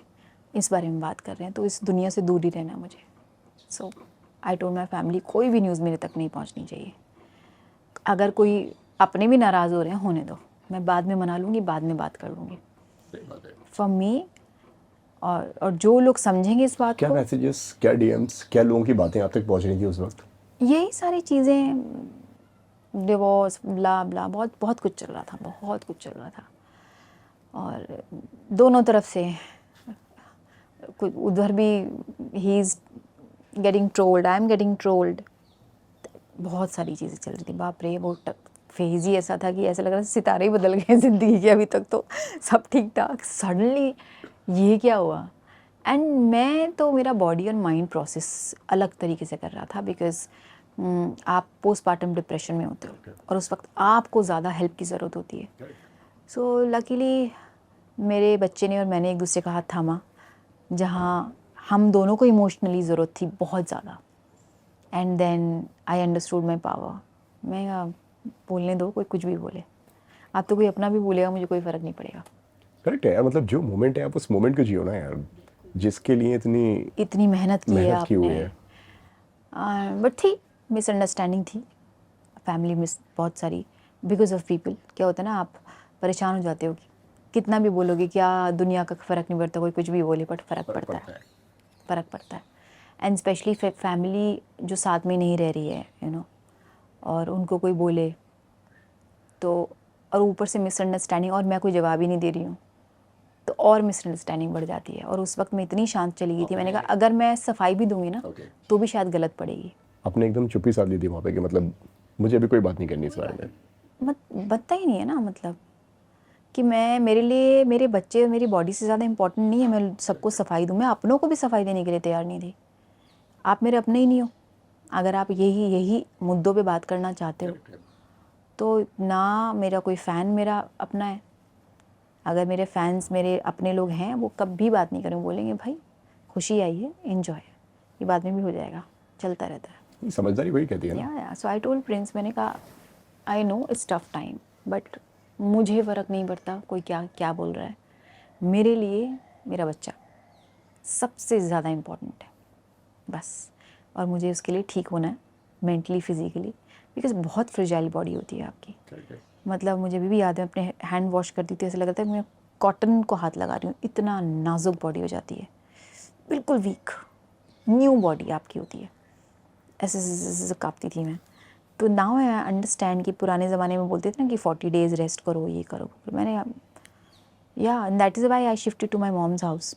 इस बारे में बात कर रहे हैं। तो इस दुनिया से दूर ही रहना मुझे। सो आई टोल्ड माई फैमिली कोई भी न्यूज़ मेरे तक नहीं पहुंचनी चाहिए। अगर कोई अपने भी नाराज़ हो रहे हैं, होने दो, मैं बाद में मना लूँगी, बाद में बात कर लूँगी। फॉर मी, और जो लोग समझेंगे इस बात क्या को। मैसेजेस, क्या डीएम्स, क्या लोगों की बातें आप तक पहुंच रही थी उस वक्त? यही सारी चीज़ें, डिवोर्स, ब्ला ब्ला, बहुत कुछ चल रहा था, बहुत कुछ चल रहा था। और दोनों तरफ से उधर भी he is getting trolled, I am getting trolled. बहुत सारी चीज़ें चल रही थी, बाप रे। वो फेज़ ही ऐसा था कि ऐसा लग रहा था सितारे ही बदल गए ज़िंदगी के। अभी तक तो सब ठीक ठाक, सडनली ये क्या हुआ। एंड मैं तो, मेरा बॉडी और माइंड प्रोसेस अलग तरीके से कर रहा था बिकॉज आप पोस्टपार्टम डिप्रेशन में होते हो और उस वक्त आपको ज़्यादा हेल्प की ज़रूरत होती है। सो लकीली मेरे बच्चे ने और मैंने एक दूसरे का हाथ थामा, जहाँ हम दोनों को इमोशनली ज़रूरत थी बहुत ज़्यादा। And then I understood my power. मैं बोलने दो, कोई कुछ भी बोले, आप तो कोई अपना भी बोलेगा, मुझे कोई फ़र्क नहीं पड़ेगा। करेक्ट है यार, मतलब जो मोमेंट है आप उस मोमेंट को जियो ना यार, जिसके लिए इतनी मेहनत की है मेहनत की हुई आपने। है। बट थी, मिसअंडरस्टैंडिंग थी फैमिली में बहुत सारी, बिकॉज ऑफ पीपल। क्या होता है ना, आप परेशान हो जाते हो कि कितना भी बोलोगे क्या, दुनिया का फ़र्क नहीं पड़ता, कोई कुछ भी बोले, बट फ़र्क पड़ता है, फ़र्क पड़ता है। एंड स्पेशली फैमिली जो साथ में नहीं रह रही है, यू नो, और उनको कोई बोले तो, और ऊपर से मिसअंडरस्टैंडिंग, और मैं कोई जवाब ही नहीं दे रही हूँ, तो और मिसअंडरस्टैंडिंग बढ़ जाती है। और उस वक्त मैं इतनी शांत चली गई थी, मैंने कहा अगर मैं सफाई भी दूंगी ना तो भी शायद गलत पड़ेगी। आपने एकदम चुप्पी साध ली थी वहाँ पे कि मतलब मुझे अभी कोई बात नहीं करनी इस बारे में। मत बनता ही नहीं है ना, मतलब कि मैं, मेरे लिए मेरे बच्चे मेरी बॉडी से ज़्यादा इंपॉर्टेंट नहीं है मैं सबको सफाई दूँ। मैं अपनों को भी सफाई देने के लिए तैयार नहीं थी। आप मेरे अपने ही नहीं हो। अगर आप यही मुद्दों पे बात करना चाहते हो तो ना मेरा कोई फ़ैन मेरा अपना है। अगर मेरे फैंस मेरे अपने लोग हैं, वो कभी बात नहीं करेंगे, बोलेंगे भाई खुशी आई है, एंजॉय, ये बाद में भी हो जाएगा, चलता रहता है। समझदारी वही कहती है ना। या सो आई टोल्ड प्रिंस, मैंने कहा I know it's tough time, but मुझे फ़र्क नहीं पड़ता कोई क्या क्या बोल रहा है। मेरे लिए मेरा बच्चा सबसे ज़्यादा इम्पोर्टेंट है बस। और मुझे उसके लिए ठीक होना है, मेंटली फिजिकली, बिकॉज बहुत फ्रिजाइल बॉडी होती है आपकी। मतलब मुझे अभी भी याद है, अपने हैंड वॉश करती थी, ऐसा लगता है मैं कॉटन को हाथ लगा रही हूँ, इतना नाजुक बॉडी हो जाती है, बिल्कुल वीक न्यू बॉडी आपकी होती है, ऐसे काँपती थी मैं। तो नाउ आई अंडरस्टैंड कि पुराने ज़माने में बोलते थे ना कि 40 डेज़ रेस्ट करो, ये करो। फिर मैंने, yeah that is why I shifted to my mom's house,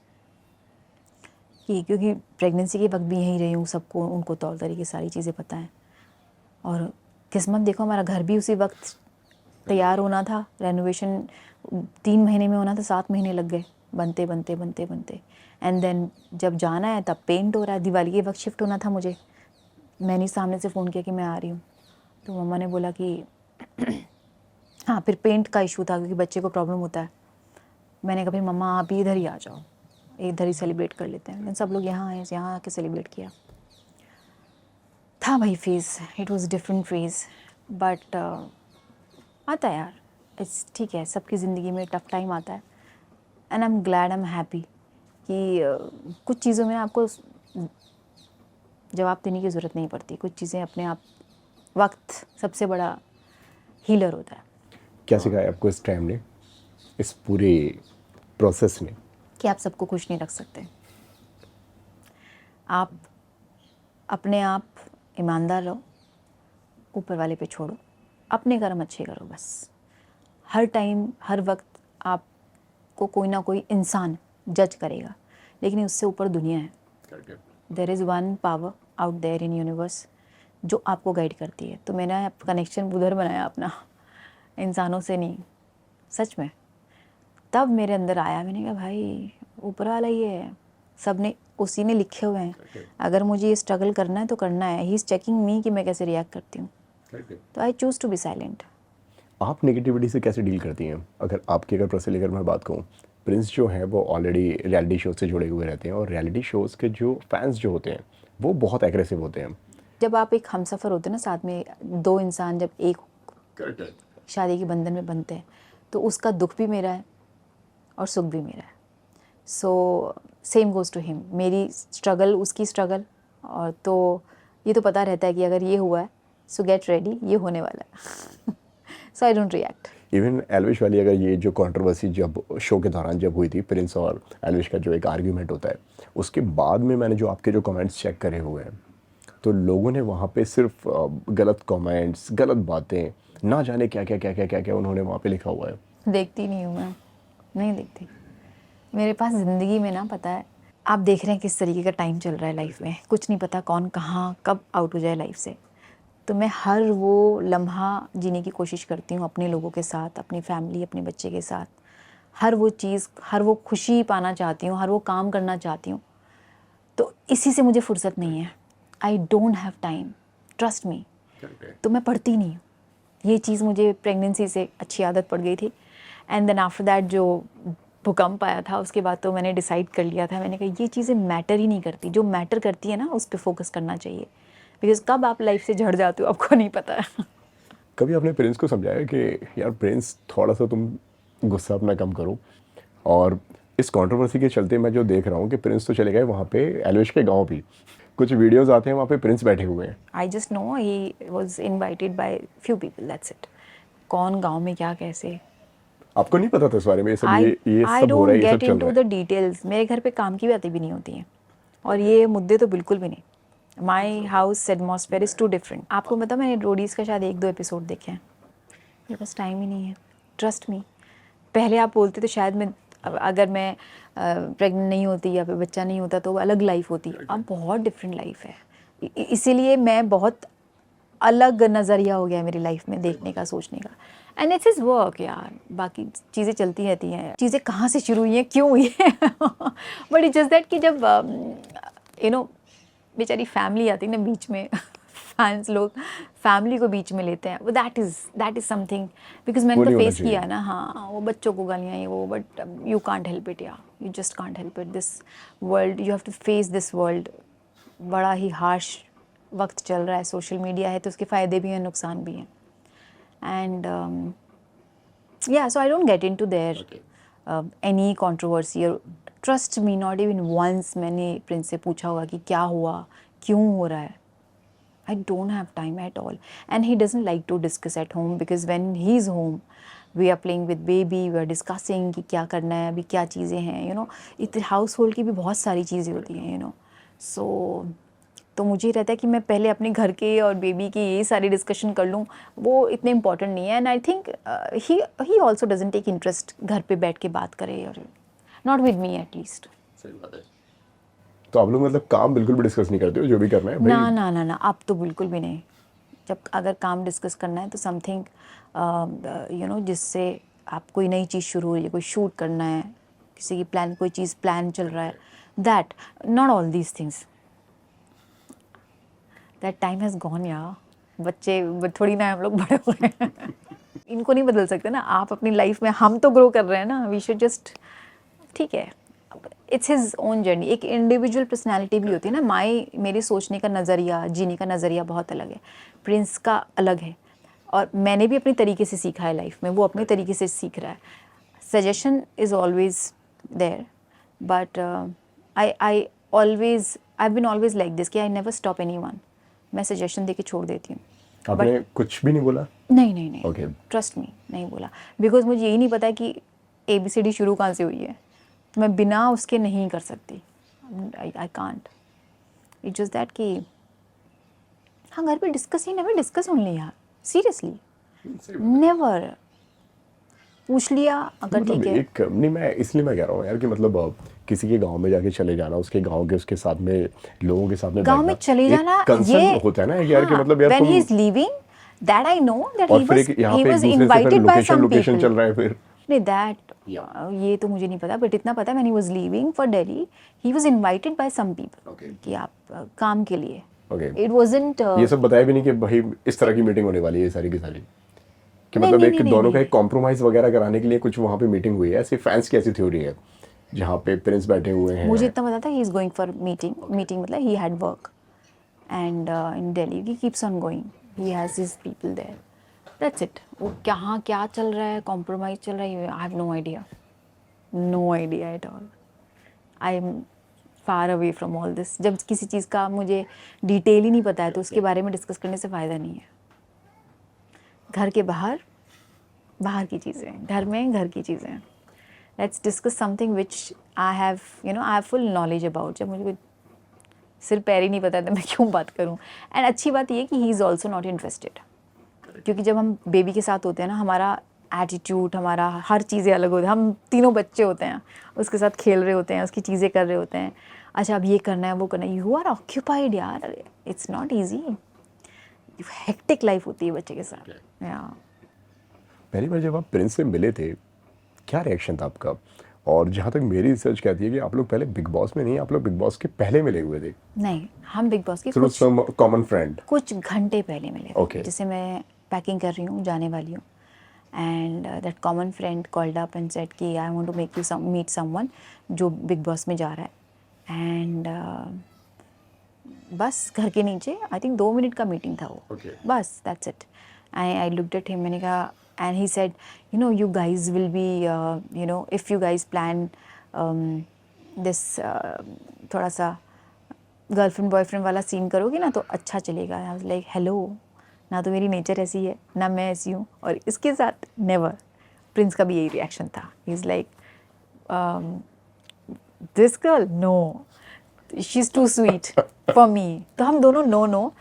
कि क्योंकि प्रेगनेंसी के वक्त भी यहीं रही हूँ, सबको उनको तौर तरीके सारी चीज़ें पता हैं। और किस्मत देखो, हमारा घर भी उसी वक्त तैयार होना था, रेनोवेशन 3 महीने में होना था, 7 महीने लग गए बनते बनते बनते बनते। एंड देन जब जाना है तब पेंट हो रहा है, दिवाली के वक्त शिफ्ट होना था मुझे। मैंने सामने से फ़ोन किया कि मैं आ रही हूँ, तो मम्मा ने बोला कि हाँ, फिर पेंट का इशू था क्योंकि बच्चे को प्रॉब्लम होता है। मैंने कहा भाई मम्मा आप भी इधर ही आ जाओ, इधर ही सेलिब्रेट कर लेते हैं। सब लोग यहाँ आए, यहाँ आके सेलिब्रेट किया। था भाई phase, it was different phase, but आता है यार, इट्स ठीक है, सबकी ज़िंदगी में टफ टाइम आता है। And I am glad, I am happy कि कुछ चीज़ों में आपको जवाब देने की ज़रूरत नहीं पड़ती, कुछ चीज़ें अपने आप, वक्त सबसे बड़ा हीलर होता है। क्या सिखाया आपको इस टाइम ने, इस पूरे प्रोसेस में? कि आप सबको खुश नहीं रख सकते। आप अपने आप ईमानदार रहो, ऊपर वाले पे छोड़ो, अपने कर्म अच्छे करो बस। हर टाइम हर वक्त आपको कोई ना कोई इंसान जज करेगा, लेकिन उससे ऊपर दुनिया है। There is one power out there in universe जो आपको गाइड करती है। तो मैंने कनेक्शन उधर बनाया अपना, इंसानों से नहीं, सच में। तब मेरे अंदर आया, मैंने कहा भाई ऊपर वाला ही है, सब ने उसी ने लिखे हुए हैं। अगर मुझे ये स्ट्रगल करना है तो करना है। ही इज़ चेकिंग मी कि मैं कैसे रिएक्ट करती हूँ। तो I choose to be silent. आप नेगेटिविटी से कैसे डील करती हैं? अगर आपकी अगर पर्सनली अगर मैं बात कहूँ, प्रिंस जो हैं वो ऑलरेडी रियलिटी शो से जुड़े हुए रहते हैं, और रियलिटी शोज़ के जो फैंस जो होते हैं वो बहुत एग्रेसिव होते हैं। जब आप एक हमसफ़र होते हैं ना, साथ में दो इंसान जब एक शादी के बंधन में बनते हैं, तो उसका दुख भी मेरा है और सुख भी मेरा है। So same goes to him, मेरी स्ट्रगल उसकी स्ट्रगल। और तो ये तो पता रहता है कि अगर ये हुआ है सो गेट रेडी, ये होने वाला है। So I don't react. Even Elvish वाली अगर ये जो कंट्रोवर्सी जब शो के दौरान जब हुई थी, प्रिंस और एल्विश का जो एक आर्ग्यूमेंट होता है, उसके बाद में मैंने जो आपके जो कमेंट्स चेक करे हुए हैं, तो लोगों ने वहाँ पे सिर्फ गलत कमेंट्स, गलत बातें, ना जाने क्या क्या क्या क्या क्या क्या उन्होंने वहाँ पे लिखा हुआ है। देखती नहीं हूँ मैं, नहीं देखती। मेरे पास ज़िंदगी में ना, पता है, आप देख रहे हैं किस तरीके का टाइम चल रहा है लाइफ में, कुछ नहीं पता कौन कहाँ कब आउट हो जाए लाइफ से। तो मैं हर वो लम्हा जीने की कोशिश करती हूँ अपने लोगों के साथ, अपनी फैमिली, अपने बच्चे के साथ। हर वो चीज़, हर वो खुशी पाना चाहती हूँ, हर वो काम करना चाहती हूँ। तो इसी से मुझे फुर्सत नहीं है। I don't have time, trust me. तो मैं पढ़ती नहीं हूँ। ये चीज़ मुझे प्रेगनेंसी से अच्छी आदत पड़ गई थी। एंड देन आफ्टर दैट जो भूकंप आया था, उसके बाद तो मैंने डिसाइड कर लिया था, मैंने कहा ये चीज़ें मैटर ही नहीं करती। जो मैटर करती है ना, उस पर फोकस करना चाहिए, बिकॉज कब आप लाइफ से झड़ जाते हो आपको नहीं पता है। कभी आपने प्रिंस को समझाया कि यार प्रिंस, थोड़ा सा तुम गुस्सा अपना कम करो, और इस कंट्रोवर्सी के चलते मैं जो देख रहा हूँ कि प्रिंस तो चले गए वहाँ पे एलविश के गांव भी, कुछ वीडियोस आते हैं वहाँ पे प्रिंस बैठे हुए हैं। I just know he was invited by few people, that's it. कौन गांव में क्या कैसे, आपको नहीं पता था इस बारे में? ये सब I ये I सब हो रहा don't है, ये सब get चल into रहा the details. मेरे घर पे काम की बातें भी नहीं होती हैं और ये मुद्दे तो बिल्कुल भी नहीं. My house atmosphere is too different. आपको पता मैंने रोडीज का शायद 1-2 एपिसोड देखे हैं. मेरे पास टाइम ही नहीं है, ट्रस्ट मी. पहले आप बोलते तो शायद मैं अगर मैं प्रेग्नेंट नहीं होती या फिर बच्चा नहीं होता तो अलग लाइफ होती. अब बहुत डिफरेंट लाइफ है, इसीलिए मैं बहुत अलग नज़रिया हो गया है मेरी लाइफ में देखने का, सोचने का. एंड इट्स इज़ वर्क यार, बाकी चीज़ें चलती रहती हैं. चीज़ें कहाँ से शुरू हुई हैं, क्यों हुई है बट इट्स जस्ट दैट कि जब यू नो बेचारी फैमिली आती है ना बीच में फैंस लोग फैमिली को बीच में लेते हैं, वो दैट इज़ समथिंग. बिकॉज मैंने वो तो नहीं होना फेस किया चाहिए। ना. हाँ, वो बच्चों को गालियाँ ये वो, but you can't help it यार, you just can't help it. This world, you have to face this world. बड़ा ही हार्श वक्त चल रहा है. सोशल मीडिया है तो उसके फ़ायदे भी हैं, नुकसान भी हैं. And yeah, so I don't get into their any controversy. और trust me, not even once मैंने प्रिंस से पूछा होगा कि क्या हुआ, क्यों हो रहा है. I don't have time at all, and he doesn't like to discuss at home because when he's home we are playing with baby, we are discussing कि क्या करना है, अभी क्या चीज़ें हैं, you know. इतने हाउस होल्ड की भी बहुत सारी चीज़ें होती हैं, you know. So तो मुझे रहता है कि मैं पहले अपने घर के और बेबी की ये सारी डिस्कशन कर लूँ, वो इतने इंपॉर्टेंट नहीं है. And I think he also doesn't take interest घर पे बैठ के बात करे, और नॉट विद मी एटलीस्ट. सही बात है। तो आप लोग मतलब काम बिल्कुल भी डिस्कस नहीं करते हो, जो भी करना है ना ना ना ना, अब तो बिल्कुल भी नहीं. जब अगर काम डिस्कस करना है तो समथिंग यू नो जिससे आप कोई नई चीज़ शुरू हो रही है, कोई शूट करना है, किसी की प्लान, कोई चीज़ प्लान चल रहा है, that not all these things. That time has gone यार. बच्चे थोड़ी ना हम लोग बड़े हुए हैं इनको नहीं बदल सकते ना आप अपनी लाइफ में. हम तो ग्रो कर रहे हैं ना, वी शुड जस्ट, ठीक है. It's his own journey. एक इंडिविजुअल पर्सनैलिटी भी होती है ना. मेरे सोचने का नज़रिया, जीने का नज़रिया बहुत अलग है, प्रिंस का अलग है. और मैंने भी अपने तरीके से सीखा है लाइफ में, वो अपने तरीके से सीख रहा है. Suggestion is always there, but I been always like this कि आई नेवर स्टॉप एनीवन. मैं सजेशन दे के छोड़ देती हूँ. आपने कुछ भी नहीं बोला? नहीं नहीं नहीं, Okay. ट्रस्ट मी, नहीं बोला. बिकॉज मुझे यही नहीं पता कि ABCD शुरू कहाँ से हुई है, तो मैं बिना उसके नहीं कर सकती. I can't. It's just that कि हाँ, घर पे discuss he never discuss only यार, सीरियसली नेवर. पूछ लिया अगर मतलब ठीक है. एक नहीं, मैं इसलिए मैं कह रहा हूँ यार कि मतलब किसी के गांव में जाके चले जाना, उसके गांव के उसके साथ में लोगों के साथ में गांव में बैठना, चले एक जाना, concern ये होता है ना यार कि मतलब यार व्हेन तुम, he is leaving, that I know that और फिर एक यहाँ पे एक दूसरे से फिर invited by location some location people. चल रहा है फिर. नहीं, दैट ये तो मुझे नहीं पता, बट इतना पता है when he was leaving for Delhi he was invited by some people कि आप काम के लिए. ओके. इट वाजंट ये सब बताया भी नहीं कि भाई इस तरह की मीटिंग होने वाली है सारी की सारी, कि नहीं, मतलब नहीं, एक नहीं, दोनों का नहीं. एक कॉम्प्रोमाइज वगैरह कराने के लिए कुछ वहाँ पे मीटिंग हुई है, ऐसे फैंस की ऐसी थ्योरी है जहाँ पे प्रिंस बैठे हुए हैं. मुझे इतना पता था he is going for meeting मतलब he had work and in Delhi he keeps on going, he has his people there, that's it. वो कहाँ क्या चल रहा है, कॉम्प्रोमाइज चल रहा है, I have no idea, no idea at all. I am far away from all this. जब किसी चीज़ का मुझे डिटेल ही नहीं पता है तो उसके बारे में डिस्कस करने से फ़ायदा नहीं है. घर के बाहर बाहर की चीज़ें, घर में घर की चीज़ें. Let's discuss something which I have full knowledge about. जब मुझे कोई सिर पैर ही नहीं पता तो मैं क्यों बात करूं. एंड अच्छी बात ये है कि he is also not interested, क्योंकि जब हम बेबी के साथ होते हैं ना, हमारा एटीट्यूड, हमारा हर चीज़ें अलग होती हैं. हम तीनों बच्चे होते हैं, उसके साथ खेल रहे होते हैं, उसकी चीज़ें कर रहे होते हैं. अच्छा अब ये करना है, वो करना है, यू आर ऑक्यूपाइड यार. It's not easy, hectic life होती है बच्चे के साथ. पहली बार जब आप प्रिंस से मिले थे, क्या रिएक्शन था आपका? और जहाँ तक मेरी रिसर्च कहती है कि आप लोग पहले बिग बॉस में नहीं, आप लोग बिग बॉस के पहले मिले हुए थे. नहीं, हम बिग बॉस के थ्रू सम कॉमन फ्रेंड. कुछ घंटे पहले मिले. Okay. जैसे मैं पैकिंग कर रही हूँ, जाने वाली हूँ, and that common friend called up and said कि I want to make you meet someone जो बिग बॉस में जा रहा है. एंड बस घर के नीचे आई थिंक 2 मिनट का मीटिंग था वो. Okay. बस that's it. I looked at him, मैंने कहा and he said, you know, you guys will be, you know, if you guys plan this थोड़ा सा गर्लफ्रेंड बॉयफ्रेंड वाला सीन करोगे ना तो अच्छा चलेगा. आई वाज लाइक हेलो, ना तो मेरी नेचर ऐसी है ना मैं ऐसी हूँ, और इसके साथ नेवर. प्रिंस का भी यही रिएक्शन था. He is like this girl no, she is too sweet for me. तो हम दोनों नो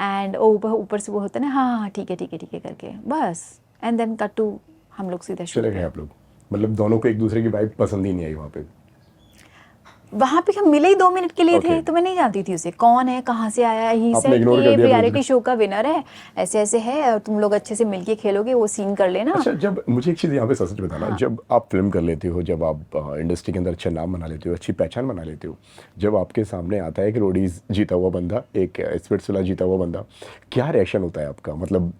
एंड ऊपर से वो होता है ना, हाँ ठीक है करके बस. एंड देन कट टू हम लोग सीधा चले गए आप लोग. मतलब दोनों को एक दूसरे की वाइब पसंद ही नहीं आई वहाँ पे हम मिले ही 2 मिनट के लिए थे. Okay. तो मैं नहीं जानती थी उसे कौन है, कहाँ से आया है. ही आपने सेड ignore कि कर ये दिया रियलिटी बिल्कुल. शो का विनर है, ऐसे ऐसे है, और तुम लोग अच्छे से मिलके खेलोगे, वो सीन कर लेना. अच्छा, जब मुझे एक चीज़ यहाँ पे सच बताना, हाँ. जब आप फिल्म कर लेते हो, जब आप इंडस्ट्री के अंदर अच्छा नाम बना लेते हो, अच्छी पहचान बना लेते हो, जब आपके सामने आता है एक रोडीज जीता हुआ बंदा, एक स्पिट्सविला जीता हुआ बंदा, क्या रिएक्शन होता है आपका? मतलब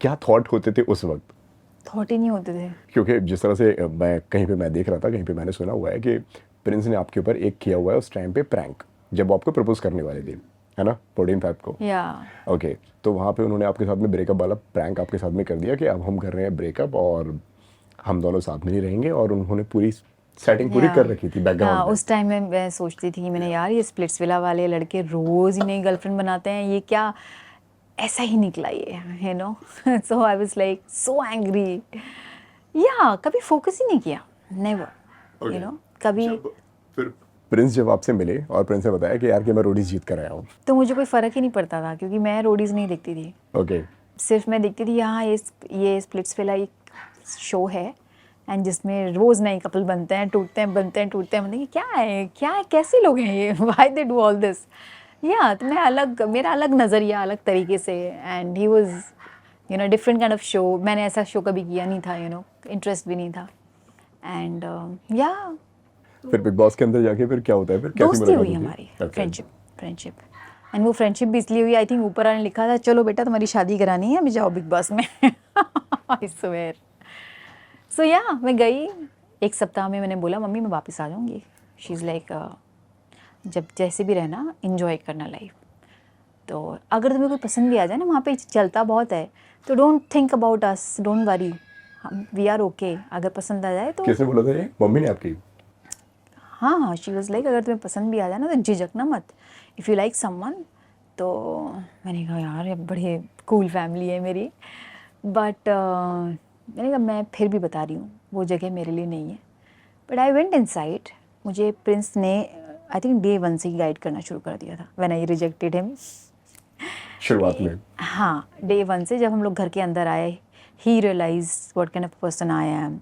क्या थॉट होते थे उस वक्त? थॉट ही नहीं होते थे. क्योंकि जिस तरह से मैं कहीं पे मैं देख रहा था, कहीं पे मैंने सुना हुआ है कि प्रिंस ने आपके ऊपर एक किया हुआ है उस टाइम पे प्रैंक, जब वो आपको प्रपोज करने वाले थे, है ना, 14 Feb को. या ओके, तो वहाँ पे उन्होंने आपके साथ में ब्रेकअप वाला प्रैंक आपके साथ में कर दिया कि अब हम कर रहे हैं ब्रेकअप और हम दोनों साथ में नहीं रहेंगे, और उन्होंने पूरी सेटिंग पूरी कर रखी थी हाँ, बैकग्राउंड में. उस टाइम में मैं सोचती थी, मैंने यार ये स्प्लिट्सविला वाले लड़के रोज़ ही नई गर्लफ्रेंड बनाते हैं, ये क्या ऐसा ही निकला ये, you know. So I was like so angry. या कभी फोकस ही नहीं किया, नेवर, यू नो. कभी फिर प्रिंस जब आपसे मिले और प्रिंस ने बताया कि यार कि मैं रोडीज जीत कर आया हूँ. तो मुझे कोई फ़र्क ही नहीं पड़ता था, क्योंकि मैं रोडीज़ नहीं देखती थी. ओके. सिर्फ मैं देखती थी यहाँ ये स्प्लिट्सविला एक शो है, एंड जिसमें रोज़ नए कपल बनते हैं, टूटते हैं, बनते हैं, टूटते हैं. मतलब क्या है, कैसे लोग हैं ये, why they do all this. या तो मेरा अलग नज़रिया, अलग तरीके से. And he was, you know, different kind of show. मैंने ऐसा शो कभी किया नहीं था, यू नो, इंटरेस्ट भी नहीं था. एंड या फिर बिग बॉस के अंदर जाके फिर क्या होता है, फिर कैसी दोस्ती हुई मुलाकात हमारी, होती है? फ्रेंडशिप. एंड वो फ्रेंडशिप भी इसलिए हुई, आई थिंक ऊपर वाले ने लिखा था, चलो बेटा तुम्हारी शादी करानी है, अभी जाओ बिग बॉस में. I swear. सो या मैं गई, 1 सप्ताह में मैंने बोला मम्मी मैं वापस आ जाऊँगी. शी इज़ लाइक जब जैसे भी रहना, इंजॉय करना लाइफ. तो अगर तुम्हें कोई पसंद भी आ जाए ना, वहाँ पे चलता बहुत है, तो don't think about us, don't worry, हम वी आर ओके. अगर पसंद आ जाए तो किसने बोला था ये? मम्मी ने आपकी? हाँ, शी वाज लाइक अगर तुम्हें पसंद भी आ जाए ना तो झिझकना मत, इफ़ यू लाइक समवन. तो मैंने कहा यार ये बड़ी कूल फैमिली है मेरी, बट मैंने कहा मैं फिर भी बता रही हूँ वो जगह मेरे लिए नहीं है. But I went inside. मुझे प्रिंस ने आई थिंक डे 1 से ही गाइड करना शुरू कर दिया था, व्हेन आई रिजेक्टेड हिम. शुरुआत में? हाँ, डे 1 से जब हम लोग घर के अंदर आए, he realize what kind of person I am.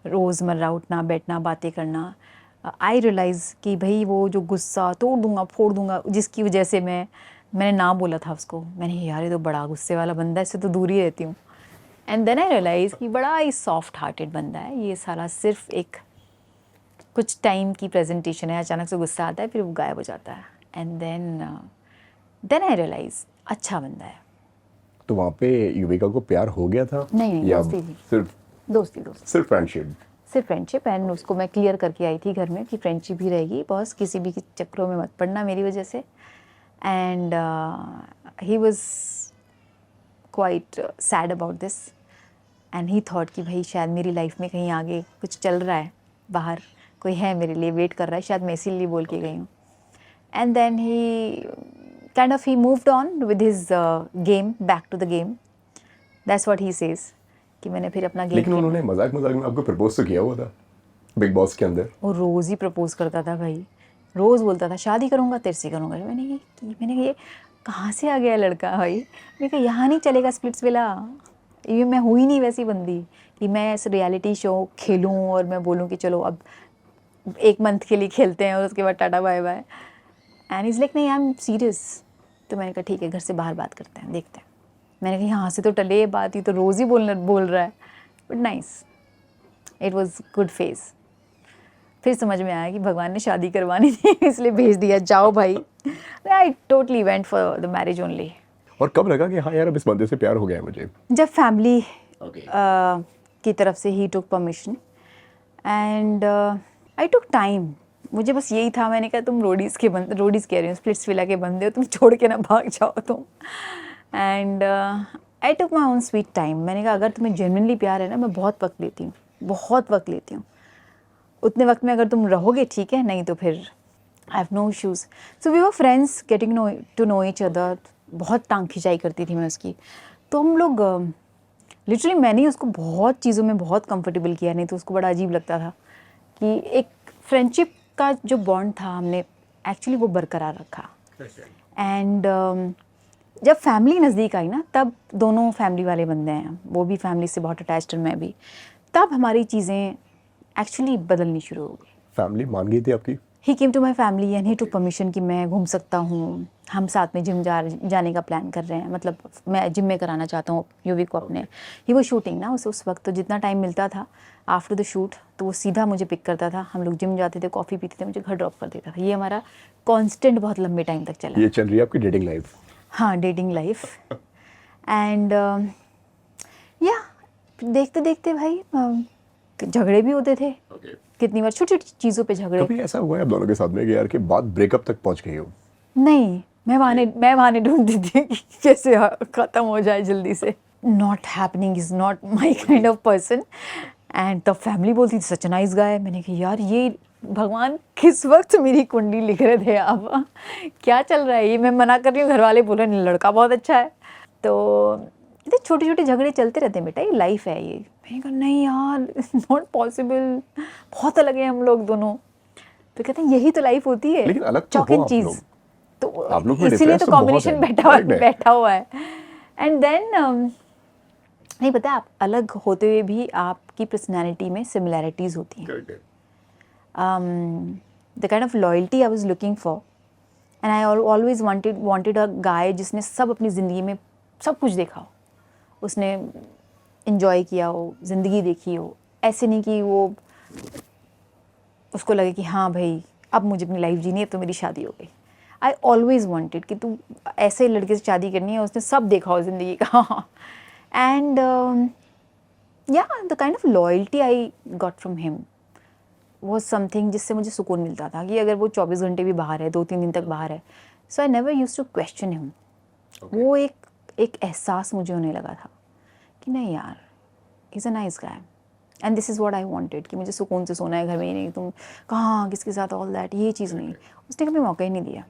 रोज़मर्रा उठना बैठना बातें करना. आई रियलाइज़ कि भाई वो जो गुस्सा तोड़ दूंगा फोड़ दूंगा, जिसकी वजह से मैंने ना बोला था उसको. मैंने यार ये तो बड़ा गुस्से वाला बंदा है, इससे तो दूर ही रहती हूँ. एंड देन आई रियलाइज़ कि बड़ा ही सॉफ्ट हार्टेड बंदा है ये सारा, सिर्फ एक कुछ टाइम की प्रेजेंटेशन है. अचानक से गुस्सा आता है, फिर वो गायब हो जाता है. एंड देन आई रियलाइज़ अच्छा बंदा है. तो वहाँ पे युविका को प्यार हो गया था? नहीं, या दोस्ती थी. सिर्फ दोस्ती सिर्फ फ्रेंडशिप? सिर्फ फ्रेंडशिप. एंड उसको मैं क्लियर करके आई थी घर में कि फ्रेंडशिप ही रहेगी बॉस, किसी भी चक्करों में मत पड़ना मेरी वजह से. And he was quite sad about this. And he thought कि भाई शायद मेरी लाइफ में कहीं आगे कुछ चल रहा है, बाहर कोई है मेरे लिए वेट कर रहा है, शायद मैं इसीलिए बोल के गई हूँ. And then he moved on with his game, back to the game. That's what he says, कि मैंने फिर अपना गेम. लेकिन उन्होंने मजाक में आपको प्रपोज तो किया हुआ था बिग बॉस के अंदर. वो रोज़ ही प्रपोज करता था भाई, रोज़ बोलता था शादी करूँगा तेरे से करूँगा. मैंने कहा ये कहाँ से आ गया लड़का भाई. मैंने कहा यहाँ नहीं चलेगा स्प्लिट्सविला. ये मैं हुई नहीं वैसी बंदी कि मैं इस रियलिटी शो खेलूँ और मैं बोलूँ कि चलो अब 1 मंथ के लिए खेलते हैं और उसके बाद tata bye bye. And is like नहीं, आई एम सीरियस. तो मैंने कहा ठीक है घर से बाहर बात करते हैं, देखते हैं. मैंने कहा यहाँ से तो टले ये बात, ही तो रोज़ ही बोल रहा है. But nice, it was good phase. फिर समझ में आया कि भगवान ने शादी करवानी थी इसलिए भेज दिया, जाओ भाई. I totally went for the marriage only. और कब लगा कि हाँ यार अब इस बंदे से प्यार हो गया है मुझे? जब फैमिली की तरफ से he took permission. And I took time. मुझे बस यही था, मैंने कहा तुम रोडीज़ कह रही हो, स्प्लिट्सविला के बंदे हो, तुम छोड़ के ना भाग जाओ तुम. And I took my own sweet time. मैंने कहा अगर तुम्हें जेन्युइनली प्यार है ना, मैं बहुत वक्त लेती हूँ, बहुत वक्त लेती हूँ। उतने वक्त में अगर तुम रहोगे ठीक है, नहीं तो फिर I have no issues. So we were friends getting to know each other. बहुत टांग खिंचाई करती थी मैं उसकी। तो हम लोग लिटरली मैंने उसको बहुत चीज़ों में बहुत कंफर्टेबल किया, नहीं तो उसको बड़ा अजीब लगता था कि एक फ्रेंडशिप का जो बॉन्ड था हमने एक्चुअली वो बरकरार रखा। एंड जब फैमिली नज़दीक आई ना, तब दोनों फैमिली वाले बंदे हैं, वो भी फैमिली से बहुत अटैच्ड और मैं भी, तब हमारी चीज़ें एक्चुअली बदलनी शुरू हो गई। फैमिली मान गई थी आपकी? He came to my family and he took permission कि मैं घूम सकता हूँ, हम साथ में जिम जाने का प्लान कर रहे हैं, मतलब मैं जिम में कराना चाहता हूँ यूवी को अपने। ही वो शूटिंग ना उस वक्त, तो जितना टाइम मिलता था आफ्टर द शूट तो वो सीधा मुझे पिक करता था, हम लोग जिम जाते थे, कॉफ़ी पीते थे, मुझे घर ड्रॉप कर देता था। ये हमारा कॉन्स्टेंट बहुत लंबे टाइम तक चला। ये चल रही है आपकी डेटिंग लाइफ? हाँ, डेटिंग लाइफ। एंड या देखते देखते भाई झगड़े भी होते थे। कितनी बार छोटी छोटी चीज़ों पे झगड़े। कभी ऐसा हुआ है आप दोनों के साथ में कि यार कि बात ब्रेकअप तक पहुंच गई हो? नहीं, मैं बहाने ढूंढती थी कि कैसे ख़त्म हो जाए जल्दी से। Not happening is not my kind of person. And तब फैमिली बोलती थी सच नाइस गाय। मैंने कहा यार ये भगवान किस वक्त मेरी कुंडली लिख रहे थे आप, क्या चल रहा है ये? मैं मना कर रही हूँ, घर वाले बोल रहे हैं लड़का बहुत अच्छा है। तो इतने छोटे छोटे झगड़े चलते रहते हैं बेटा, ये लाइफ है ये। मैंने कहा नहीं यार, नॉट पॉसिबल, बहुत अलग है हम लोग दोनों। तो कहते हैं यही तो लाइफ होती है, लेकिन अलग तो चॉक हो एंड आप चीज़। लोग। तो आप लोग में इसीलिए difference तो तो बहुत कॉम्बिनेशन है। बैठा हुआ है। एंड देन नहीं पता, आप अलग होते हुए भी आपकी पर्सनैलिटी में सिमिलैरिटीज़ होती हैं। The kind of loyalty I was looking for, and I always wanted a guy जिसने सब अपनी ज़िंदगी में सब कुछ देखा हो, उसने इन्जॉय किया हो, ज़िंदगी देखी हो। ऐसे नहीं कि वो उसको लगे कि हाँ भाई अब मुझे अपनी लाइफ जीनी है तो मेरी शादी हो गई। आई ऑलवेज वांटेड कि तू ऐसे लड़के से शादी करनी है, उसने सब देखा हो ज़िंदगी का। एंड या the kind of loyalty I got from him वो समथिंग जिससे मुझे सुकून मिलता था कि अगर वो 24 घंटे भी बाहर है, 2-3 दिन तक बाहर है, so I never used to question him. वो एक एहसास मुझे होने लगा था कि नहीं यार, is a nice guy and this is what I wanted, कि मुझे सुकून से सोना है घर में ही, नहीं तुम कहाँ किसके साथ ऑल दैट, ये चीज़ नहीं। उसने कभी मौका ही नहीं दिया,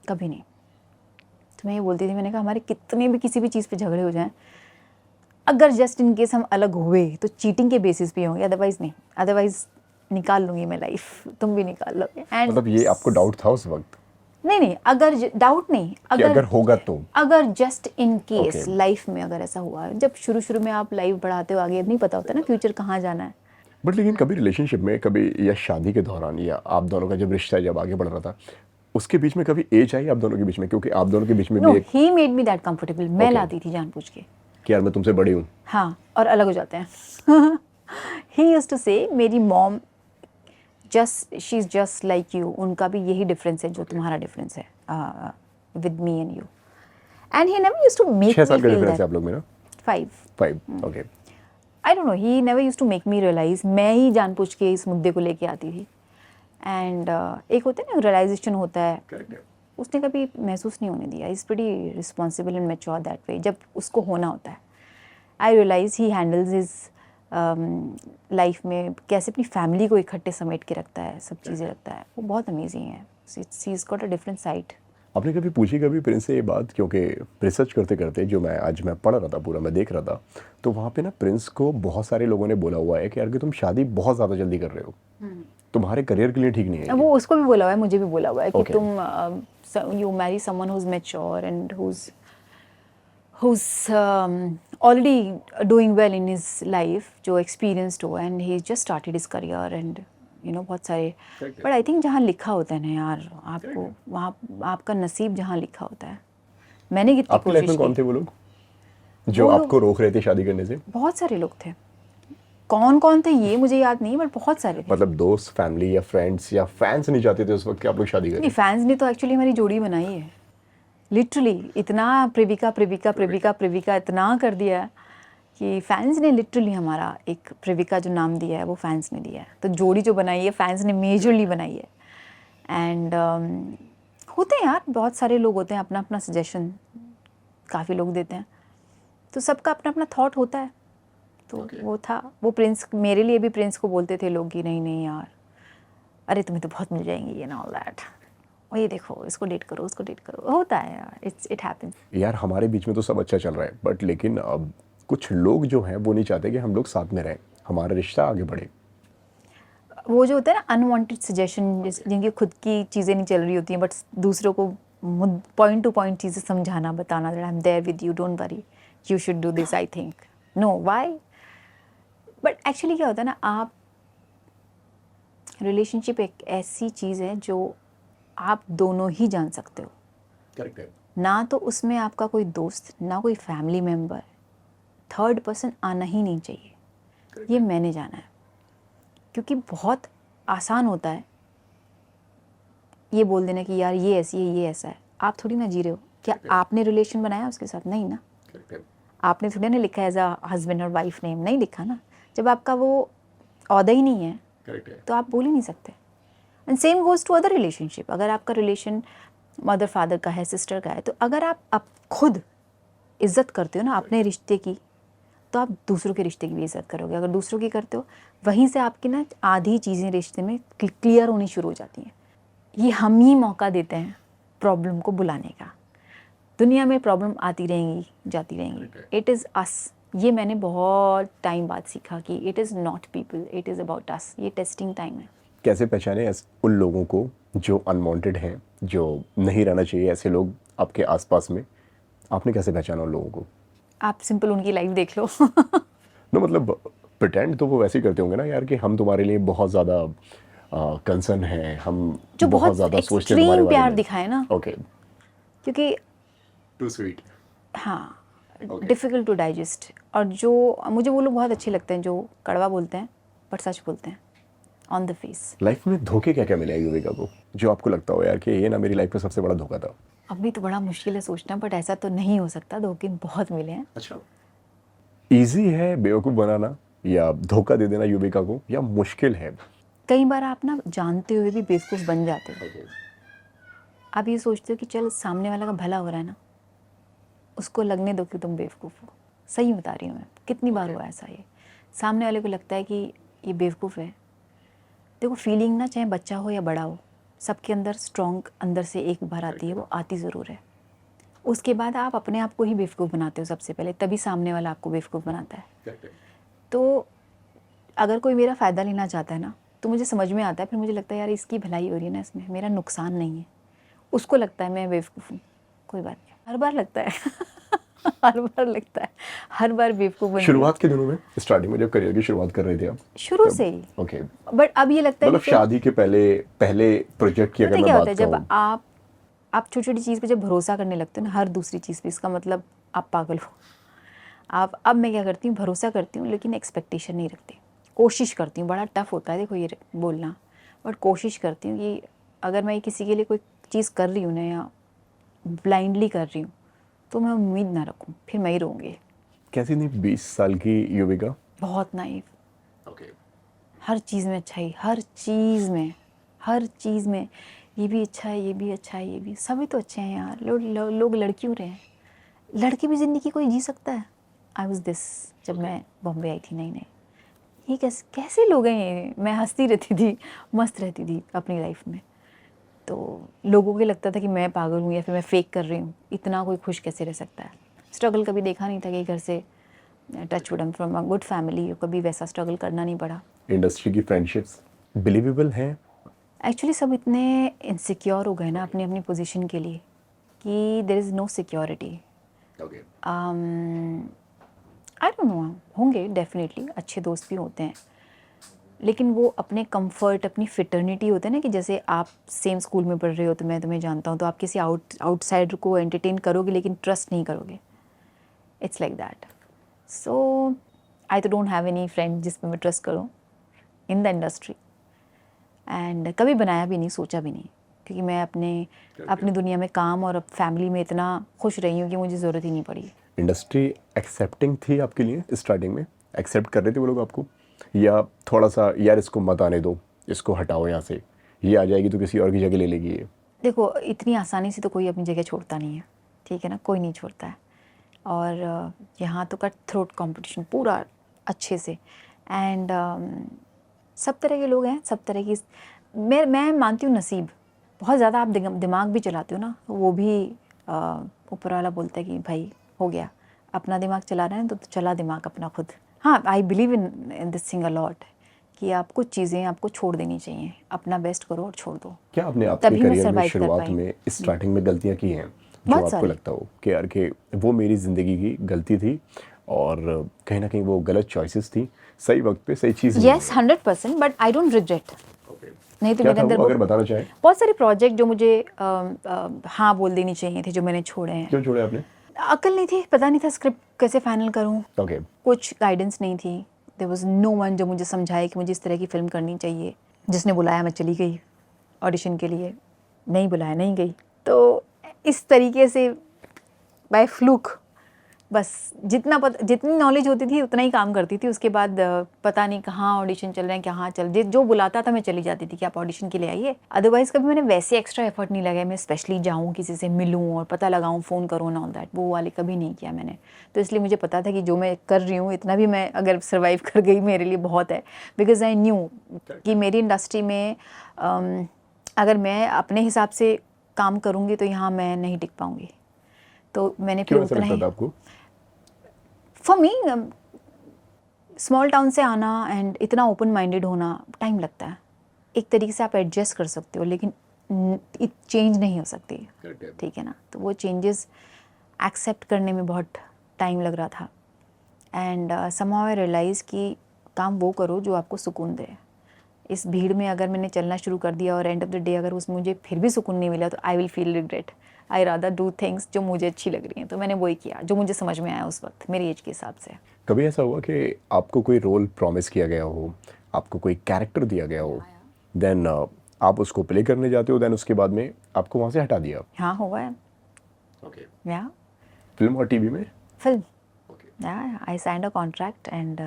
कभी नहीं। तो मैं ये बोलती थी, मैंने कहा हमारे कितने भी किसी भी चीज़ पे झगड़े हो जाएं, अगर जस्ट इन केस हम अलग हुए तो चीटिंग के बेसिस पे होंगे, अदरवाइज़ नहीं। अदरवाइज़ निकाल लूँगी मैं लाइफ, तुम भी निकाल लोगे। एंड मतलब ये आपको डाउट था उस वक्त? नहीं, अगर डाउट नहीं, अगर होगा तो, अगर just in case Okay. Life में अगर ऐसा हुआ, जब शुरू में आप लाइफ बढ़ाते हो आगे, नहीं पता होता ना फ्यूचर कहाँ जाना है। बट लेकिन कभी रिलेशनशिप में, कभी या शादी के दौरान, या आप दोनों का जब रिश्ता जब आगे बढ़ रहा था, उसके बीच में कभी एज आई आप दोनों के बीच में? क्योंकि आप दोनों के बीच में नो, भी एक he made me that comfortable. मैं Okay. लाती थी जानबूझ के कि यार मैं तुमसे बड़ी हूँ। हाँ, और अलग हो जाते हैं। ही यूज्ड टू से मेरी mom she is just like you, उनका भी यही डिफरेंस है जो तुम्हारा डिफरेंस है with me and you. And he never used to make 6 साल मी का फील डिफरेंस है दैट। आप लोग में ना? 5 okay. I don't know, he never used to make me realise. मैं ही जानबूझ के इस मुद्दे को लेके आती थी। एंड एक होता है ना, रियलाइजेशन होता है, उसने कभी महसूस नहीं होने दिया। Is pretty responsible and mature that way, जब उसको होना होता है। I realize he handles his life में कैसे अपनी फैमिली को इकट्ठे समेट के रखता है, सब चीज़ें रखता है, वो बहुत अमेजिंग है। She is got a different side. आपने कभी पूछी कभी प्रिंस से ये बात? क्योंकि रिसर्च करते करते जो मैं पढ़ रहा था, पूरा मैं देख रहा था, तो वहाँ पे ना प्रिंस को बहुत सारे लोगों ने बोला हुआ है कि यार कि तुम शादी बहुत ज़्यादा जल्दी कर रहे हो, तुम्हारे करियर के लिए ठीक नहीं है। वो उसको भी बोला हुआ है, मुझे भी बोला हुआ है कि Okay. तुम you Mary someone who is mature and who's already doing well in his life, जो experienced हो, and he just started his career and you know बहुत सारे। but I think जहाँ लिखा होता है ना यार, आपको वहाँ आपका नसीब जहाँ लिखा होता है। मैंने कितनी आपकी लाइफ में कोशिश कौन की। थे वो लोग जो वो लोग- आपको रोक रहे थे शादी करने से? बहुत सारे लोग थे, कौन कौन थे ये मुझे याद नहीं, बट बहुत सारे थे। मतलब दोस्त, फैमिली या फ्रेंड्स या फैंस नहीं चाहते थे उस वक्त कि आप लोग शादी नहीं, करें? फैंस ने तो एक्चुअली हमारी जोड़ी बनाई है, लिटरली इतना प्रेविका इतना कर दिया है कि फैंस ने लिटरली हमारा एक प्रेविका जो नाम दिया है वो फैंस ने दिया है। तो जोड़ी जो बनाई है फैंस ने मेजरली बनाई है। एंड होते हैं यार, बहुत सारे लोग होते हैं, अपना अपना सजेशन काफ़ी लोग देते हैं। तो सबका अपना अपना थॉट होता है। तो वो था, वो प्रिंस, मेरे लिए भी प्रिंस को बोलते थे लोग कि नहीं नहीं यार, अरे तुम्हें तो बहुत मिल जाएंगी, ये ना ऑल दैट, और ये देखो इसको डेट करो, उसको डेट करो, होता है यार, इट हैपेंस। यार हमारे बीच में तो सब अच्छा चल रहा है, बट लेकिन अब कुछ लोग जो हैं वो नहीं चाहते कि हम लोग साथ में रहें, हमारा रिश्ता आगे बढ़े। वो जो होता है ना अनवांटेड सजेशन, जिनकी खुद की चीज़ें नहीं चल रही होती हैं, बट दूसरों को पॉइंट टू पॉइंट चीज़ें समझाना, बताना, that I am there with you, don't worry, you should do this, I think, no why. But actually क्या होता है ना, आप, रिलेशनशिप एक ऐसी चीज़ है जो आप दोनों ही जान सकते हो। करेक्ट है। ना तो उसमें आपका कोई दोस्त, ना कोई फैमिली मेम्बर, थर्ड पर्सन आना ही नहीं चाहिए। ये मैंने जाना है, क्योंकि बहुत आसान होता है ये बोल देना कि यार ये ऐसी है, ये ऐसा है। आप थोड़ी ना जी रहे हो, क्या आपने रिलेशन बनाया उसके साथ? नहीं ना। आपने थोड़ी ना लिखा एज अ हस्बैंड और वाइफ नेम, नहीं लिखा ना। जब आपका वो औहदा ही नहीं है तो आप बोल ही नहीं सकते। And same goes to other relationship. अगर आपका रिलेशन मदर फादर का है, सिस्टर का है, तो अगर आप खुद इज्जत करते हो ना अपने रिश्ते की, तो आप दूसरों के रिश्ते की भी इज्जत करोगे। अगर दूसरों की करते हो, वहीं से आपकी ना आधी चीज़ें रिश्ते में क्लियर होनी शुरू हो जाती हैं। ये हम ही मौका देते हैं प्रॉब्लम को बुलाने का। दुनिया में प्रॉब्लम आती रहेंगी, जाती रहेंगी। इट इज़ अस। ये मैंने बहुत टाइम बाद सीखा कि it is not people, it is about us. ये टेस्टिंग टाइम है। कैसे पहचाने उन लोगों को जो अनवांटेड हैं, जो नहीं रहना चाहिए ऐसे लोग आपके आसपास में? आपने कैसे पहचाना उन लोगों को? आप सिंपल उनकी लाइफ देख लो। नो मतलब प्रिटेंड तो वो वैसे ही करते होंगे ना यार, कि हम तुम्हारे लिए बहुत ज़्यादा कंसर्न हैं, हम जो बहुत बहुत ज़्यादा सोचते हैं तुम्हारे एक्सट्रीम बारे प्यार में। दिखाए ना, ओके, क्योंकि टू स्वीट। हाँ, डिफ़िकल्ट टू डाइजेस्ट। और जो मुझे वो लोग बहुत अच्छे लगते हैं जो कड़वा बोलते हैं बट सच बोलते हैं ऑन द फेस। लाइफ में धोखे क्या क्या मिले हैं युविका को, जो आपको लगता हो यार कि ये ना मेरी लाइफ में सबसे बड़ा धोखा था? अभी तो बड़ा मुश्किल है सोचना, बट ऐसा तो नहीं हो सकता। धोखे बहुत मिले हैं। अच्छा, ईजी है बेवकूफ़ बनाना या धोखा दे देना युविका को, या मुश्किल है? कई बार आप ना जानते हुए भी बेवकूफ़ बन जाते हो। आप ये सोचते हो कि चल सामने वाला का भला हो रहा है ना, उसको लगने दो कि तुम बेवकूफ़ हो। सही बता रही हूँ मैं, कितनी बार हुआ ऐसा। ये सामने वाले को लगता है कि ये बेवकूफ़ है। देखो फीलिंग ना, चाहे बच्चा हो या बड़ा हो, सबके अंदर स्ट्रॉन्ग अंदर से एक बार आती है, वो आती ज़रूर है। उसके बाद आप अपने आप को ही बेवकूफ़ बनाते हो सबसे पहले, तभी सामने वाला आपको बेवकूफ़ बनाता है। तो अगर कोई मेरा फ़ायदा लेना चाहता है ना, तो मुझे समझ में आता है, फिर मुझे लगता है यार इसकी भलाई हो रही है ना इसमें, मेरा नुकसान नहीं है। उसको लगता है मैं बेवकूफ़ हूँ, कोई बात नहीं। हर बार लगता है हर बार लगता है, हर बार बेवकूफ़ बन। शुरुआत के दिनों में, स्टार्टिंग में जब करियर की शुरुआत कर रहे थे आप? शुरू से ही। ओके, बट अब ये लगता है मतलब कि शादी के पहले पहले प्रोजेक्ट की पता अगर क्या मैं होता है, बात जब करूँ। आप छोटी छोटी चीज़ पे जब भरोसा करने लगते हो ना, हर दूसरी चीज़ पे, इसका मतलब आप पागल हो। आप, अब मैं क्या करती हूँ, भरोसा करती हूँ लेकिन एक्सपेक्टेशन नहीं रखती। कोशिश करती हूँ, बड़ा टफ होता है देखो ये बोलना, बट कोशिश करती हूँ कि अगर मैं किसी के लिए कोई चीज़ कर रही हूँ ना, या ब्लाइंडली कर रही हूँ, तो मैं उम्मीद ना रखूँ, फिर मैं ही रहूँगी। कैसी थी 20 साल की युविका? बहुत नाइव, ओके, हर चीज़ में अच्छाई, हर चीज़ में, हर चीज़ में। ये भी अच्छा है, ये भी अच्छा है, ये भी, सभी तो अच्छे हैं यार। लोग लड़ क्यों रहे हैं? लड़की भी ज़िंदगी कोई जी सकता है। आई वॉज दिस, जब मैं बॉम्बे आई थी नई नई, ये कैसे कैसे लोग हैं ये। मैं हंसती रहती थी, मस्त रहती थी अपनी लाइफ में। तो लोगों को लगता था कि मैं पागल हूँ या फिर मैं फेक कर रही हूँ। इतना कोई खुश कैसे रह सकता है? स्ट्रगल कभी देखा नहीं था कि घर से, touch wood, from a good family, कभी वैसा स्ट्रगल करना नहीं पड़ा। इंडस्ट्री की फ्रेंडशिप्स बिलीवेबल हैं? एक्चुअली सब इतने इनसिक्योर हो गए ना अपनी अपनी पोजीशन के लिए, कि there is no security. Okay, I don't know, होंगे डेफिनेटली अच्छे दोस्त भी होते हैं, लेकिन वो अपने कंफर्ट, अपनी फिटर्निटी होते हैं ना, कि जैसे आप सेम स्कूल में पढ़ रहे हो तो मैं तुम्हें जानता हूँ, तो आप किसी आउटसाइडर को एंटरटेन करोगे लेकिन ट्रस्ट नहीं करोगे। It's like that. So I तो डोंट हैव एनी फ्रेंड जिस पे मैं ट्रस्ट करूँ इन द इंडस्ट्री, एंड कभी बनाया भी नहीं, सोचा भी नहीं, क्योंकि मैं अपनी दुनिया में, काम और फैमिली में इतना खुश रही हूँ कि मुझे ज़रूरत ही नहीं पड़ी। इंडस्ट्री एक्सेप्टिंग थी आपके लिए स्टार्टिंग में? एक्सेप्ट कर रहे थे वो लोग आपको, या थोड़ा सा यार इसको मत आने दो, इसको हटाओ यहाँ से, ये आ जाएगी तो किसी और की जगह ले लेगी ये? देखो इतनी आसानी से तो कोई अपनी जगह छोड़ता नहीं है, ठीक है ना, कोई नहीं छोड़ता है। और यहाँ तो कट थ्रोट कंपटीशन पूरा अच्छे से। एंड सब तरह के लोग हैं, सब तरह की। मैं मानती हूँ नसीब, बहुत ज़्यादा आप दिमाग भी चलाते हो ना, वो भी ऊपर वाला बोलता है कि भाई हो गया, अपना दिमाग चला रहे हैं तो चला दिमाग अपना खुद। हाँ, I believe in this thing a lot कि आप कुछ चीज़ें आपको छोड़ देनी चाहिए, अपना बेस्ट करो और छोड़ दो। क्या आपने आपके तभी मैं करियर में सर्वाइव कर शुरुआत पाई। में स्टार्टिंग में गलतियां की हैं जो बहुत आपको सारी। लगता हो कि यार कि वो मेरी ज़िंदगी की गलती थी और कहीं ना कहीं वो गलत चॉइसेस थी, सही वक्त पे सही चीज़ नहीं yes 100%, but I don't regret. हुई? नहीं तो क्या मेरे था अंदर वो, अगर बताना चाहें? बहुत सारे प्रोजेक्ट जो मुझे हाँ बोल देनी चाहिए थी, जो मैंने छोड़े हैं। क्यों छोड़े आपने? अकल नहीं थी, पता नहीं था स्क्रिप्ट कैसे फाइनल करूँ, ओके। कुछ गाइडेंस नहीं थी। देयर वाज नो वन जो मुझे समझाए कि मुझे इस तरह की फ़िल्म करनी चाहिए। जिसने बुलाया मैं चली गई ऑडिशन के लिए, नहीं बुलाया नहीं गई। तो इस तरीके से बाय फ्लूक बस जितनी नॉलेज होती थी उतना ही काम करती थी। उसके बाद पता नहीं कहाँ ऑडिशन चल रहे हैं, कहाँ जो बुलाता था मैं चली जाती थी कि आप ऑडिशन के लिए आइए। अदरवाइज़ कभी मैंने वैसे एक्स्ट्रा एफर्ट नहीं लगाया, मैं स्पेशली जाऊँ किसी से मिलूँ और पता लगाऊँ, फ़ोन करूँ ऑल दैट, वो वाले कभी नहीं किया मैंने। तो इसलिए मुझे पता था कि जो मैं कर रही हूँ इतना भी मैं अगर सर्वाइव कर गई मेरे लिए बहुत है। बिकॉज आई न्यू कि मेरी इंडस्ट्री में अगर मैं अपने हिसाब से काम करूँगी तो यहाँ मैं नहीं टिक पाऊँगी। तो मैंने फिर क्यों ऐसा उतना लगता ही, था आपको? फॉर मी स्मॉल टाउन से आना एंड इतना ओपन माइंडेड होना टाइम लगता है। एक तरीके से आप एडजस्ट कर सकते हो लेकिन चेंज नहीं हो सकती, ठीक है ना। तो वो चेंजेस एक्सेप्ट करने में बहुत टाइम लग रहा था। एंड समहाउ आई रियलाइज़ कि काम वो करो जो आपको सुकून दे। इस भीड़ में अगर मैंने चलना शुरू कर दिया और एंड ऑफ द डे अगर उसमें मुझे फिर भी सुकून नहीं मिला तो I will feel regret. I rather do things जो मुझे अच्छी लग रही हैं। तो मैंने वही किया जो मुझे समझ में आया उस वक्त मेरी एज के हिसाब से। कभी ऐसा हुआ कि आपको कोई रोल प्रॉमिस किया गया हो, आपको कोई कैरेक्टर दिया गया हो, देन आप उसको प्ले करने जाते हो, देन उसके बाद में आपको वहाँ से हटा दिया? हाँ, हुआ है। ओके। या फिल्म और टीवी में? Film, okay. Yeah I signed a contract and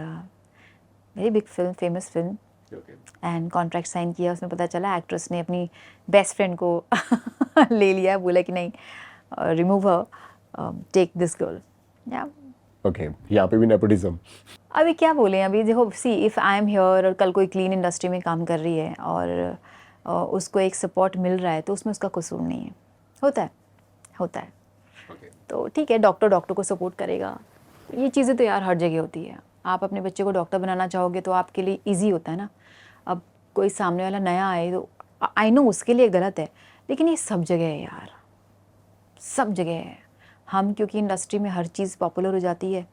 very big film, famous film. Okay. And contract sign किया, उसमें पता चला एक्ट्रेस ने अपनी बेस्ट फ्रेंड को ले लिया, बोला कि नहीं remove her, take this girl. Yeah okay, यहाँ पे भी नेपोटिज्म? अभी क्या बोलें, अभी देखो see if I am here और कल कोई क्लीन इंडस्ट्री में काम कर रही है और उसको एक सपोर्ट मिल रहा है तो उसमें उसका कसूर नहीं है। होता है। तो ठीक है, डॉक्टर को सपोर्ट करेगा, ये चीज़ें तो यार हर जगह होती है। आप अपने बच्चे को डॉक्टर बनाना चाहोगे तो आपके लिए ईजी होता है ना। अब कोई सामने वाला नया आए तो आई नो उसके लिए गलत है, लेकिन ये सब जगह है यार, सब जगह है। हम क्योंकि इंडस्ट्री में हर चीज़ पॉपुलर हो जाती है,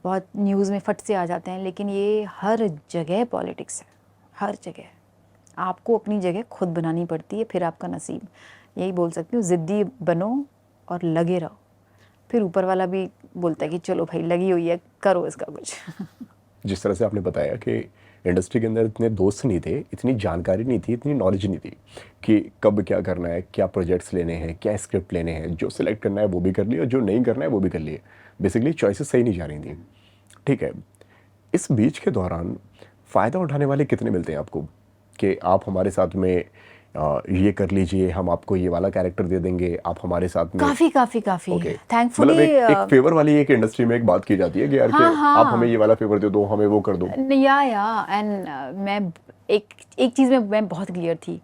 बहुत न्यूज़ में फट से आ जाते हैं, लेकिन ये हर जगह पॉलिटिक्स है, हर जगह। आपको अपनी जगह खुद बनानी पड़ती है, फिर आपका नसीब। यही बोल सकती हूँ, ज़िद्दी बनो और लगे रहो, फिर ऊपर वाला भी बोलता है कि चलो भाई लगी हुई है, करो इसका कुछ। जिस तरह से आपने बताया कि इंडस्ट्री के अंदर इतने दोस्त नहीं थे, इतनी जानकारी नहीं थी, इतनी नॉलेज नहीं थी कि कब क्या करना है, क्या प्रोजेक्ट्स लेने हैं, क्या स्क्रिप्ट लेने हैं, जो सिलेक्ट करना है वो भी कर लिया, जो नहीं करना है वो भी कर लिए। बेसिकली चॉइसेस सही नहीं जा रही थी, ठीक है। इस बीच के दौरान फ़ायदा उठाने वाले कितने मिलते हैं आपको कि आप हमारे साथ में ये कर लीजिए, हम आपको ये वाला कैरेक्टर दे देंगे, आप हमारे साथ में? काफ़ी ओके। थैंकफुली। मतलब एक फेवर वाली एक इंडस्ट्री में एक बात की जाती है कि यार हाँ, कि हाँ। आप हमें ये वाला फेवर दे दो, हमें वो कर दो। या एंड मैं एक चीज़ में मैं बहुत क्लियर थी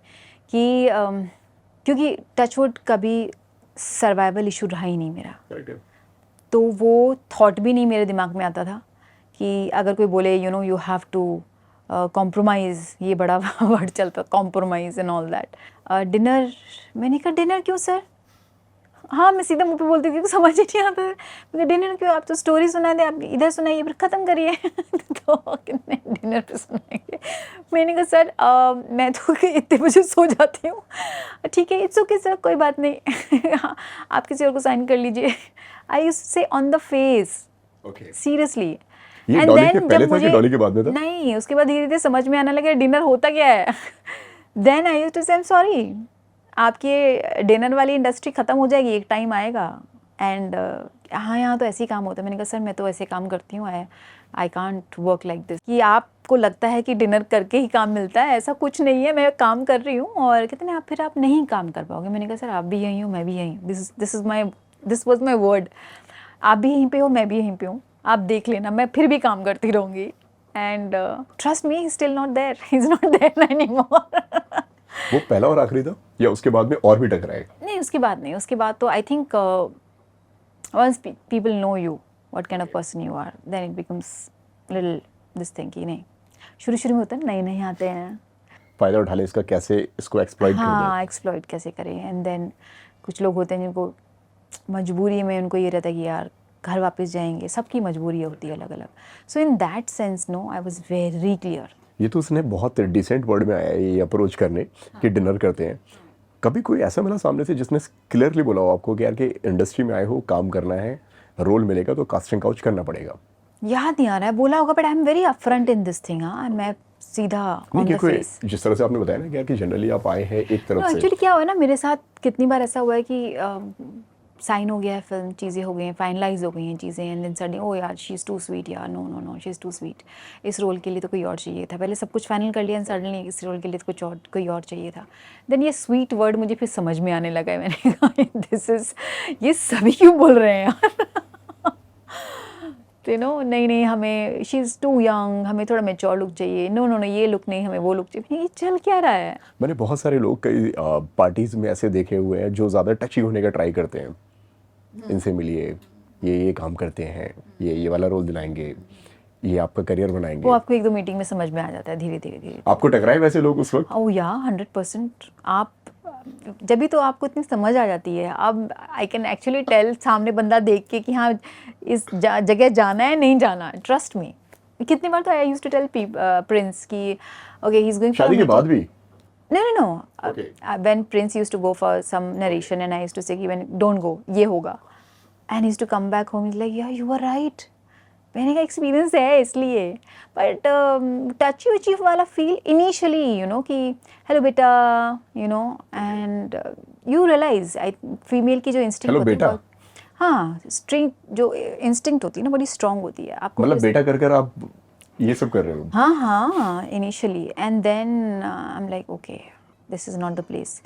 कि क्योंकि टचवुड कभी सर्वाइवल इशू रहा ही नहीं मेरा, तो वो थॉट भी नहीं मेरे दिमाग में आता था कि अगर कोई बोले यू हैव टू कॉम्प्रोमाइज़, ये बड़ा वर्ड चलता, compromise and all that. Dinner, मैंने कहा डिनर क्यों सर? हाँ, मैं सीधा मुँह पे बोलती थी, समझ ही नहीं आता है। डिनर क्यों? आप तो स्टोरी सुना दे, आप इधर सुनाइए, फिर ख़त्म करिए। तो कितने डिनर पे सुनाएंगे? मैंने कहा सर मैं तो इतने बजे सो जाती हूँ। ठीक है, इट्स ओके सर, कोई बात नहीं। हाँ, आप किसी और को साइन कर लीजिए। आई यूज्ड टू से ऑन द फेस, सीरियसली। ये डॉली के पहले था कि डॉली के बाद में था? नहीं, उसके बाद धीरे धीरे समझ में आने लगा डिनर होता क्या है। देन आई यूज्ड टू से आई एम सॉरी, आपकी डिनर वाली इंडस्ट्री ख़त्म हो जाएगी, एक टाइम आएगा। एंड हाँ, यहाँ तो ऐसे ही काम होता है। मैंने कहा सर मैं तो ऐसे काम करती हूँ, I can't work like this. कि आपको लगता है कि डिनर करके ही काम मिलता है, ऐसा कुछ नहीं है। मैं काम कर रही हूँ और कितने आप फिर आप नहीं काम कर पाओगे। मैंने कहा सर आप भी यहीं हो, मैं भी यहीं हूँ, दिस वाज माई वर्ड। आप भी यहीं पे हो, मैं भी यहीं पे हूँ, आप देख लेना, मैं फिर भी काम करती रहूँगी। And trust me, he is still not there, he is not there anymore. वो पहला और आखिरी था या उसके बाद में और भी टकराए? नहीं, उसके बाद नहीं, उसके बाद तो I think once people know you, what kind of person you are, then it becomes little this thing कि नहीं, शुरू में होता है नए आते हैं, फायदा उठा ले इसका, कैसे इसको एक्सप्लॉइट कर हाँ एक्सप्लॉइट कैसे करें। एंड देन कुछ लोग होते हैं जिनको मजबूरी में उनको ये रहता है कि यार घर वापस जाएंगे, सबकी मजबूरी होती है अलग अलग। So in that sense no, I was very clear. ये तो उसने बहुत डिसेंट वर्ड में आया है ये अप्रोच करने कि डिनर करते हैं। कभी कोई ऐसा मिला सामने से जिसने क्लियरली बोला हो आपको कि यार कि इंडस्ट्री में आए हो, काम करना है, रोल मिलेगा तो कास्टिंग काउच करना पड़ेगा? याद नहीं आ रहा है, बोला होगा, but I am very upfront in this thing. हाँ, मैं सीधा ऑन द फेस। जिस तरह से आपने बताया ना कि यार कि जनरली आप आए हैं एक तरफ से। एक्चुअली क्या हुआ ना, मेरे साथ कितनी बार ऐसा हुआ है कि साइन हो गया है फिल्म, चीज़ें हो गई हैं, फाइनलाइज हो गई हैं चीज़ें, एंड देन सडनली ओ यार शी इज़ टू स्वीट, यार no no no she is too sweet, इस रोल के लिए तो कोई और चाहिए था। पहले सब कुछ फाइनल कर लिया एंड सडनली इस रोल के लिए तो कोई और चाहिए था। देन ये स्वीट वर्ड मुझे फिर समझ में आने लगा है। मैंने कहा दिस इज़, ये सभी क्यों बोल रहे हैं यार। यू नो, नहीं हमें शी इज़ टू यंग, हमें थोड़ा मैच्योर लुक चाहिए, नो नो नो ये लुक नहीं, हमें वो लुक चाहिए। ये चल क्या रहा है? मैंने बहुत सारे लोग कई पार्टीज में ऐसे देखे हुए हैं जो ज़्यादा टची होने का ट्राई करते हैं। इनसे मिलिए, ये काम करते हैं, ये वाला रोल दिलाएंगे, ये आपका करियर बनाएंगे। वो आपको 1-2 मीटिंग में समझ में आ जाता है धीरे धीरे। आपको टकराए वैसे लोग उस वक्त? ओह या 100%। आप जब भी तो आपको इतनी समझ आ जाती है, अब आई कैन एक्चुअली टेल सामने बंदा देख के कि हाँ इस जगह जाना है, नहीं जाना है। ट्रस्ट मी, कितनी बार तो I used to tell Prince कि okay he is going for शादी के बाद भी? No. Okay. When Prince used to go for some narration and I used to say, when don't go, ये होगा. And he used to come back home, he's like, yeah, you were right. मैंने कहा experience है इसलिए, but touchy वची वाला feel initially, you know, कि hello बेटा, you know, and you realise I female की जो इंस्टिंक्ट होती है, हाँ स्ट्रिंग जो इंस्टिंक्ट होती है ना, बड़ी स्ट्रांग होती है। आपको मतलब बेटा कर आप ये सब कर रहे हो? हाँ initially, and then I am like okay this is not the place.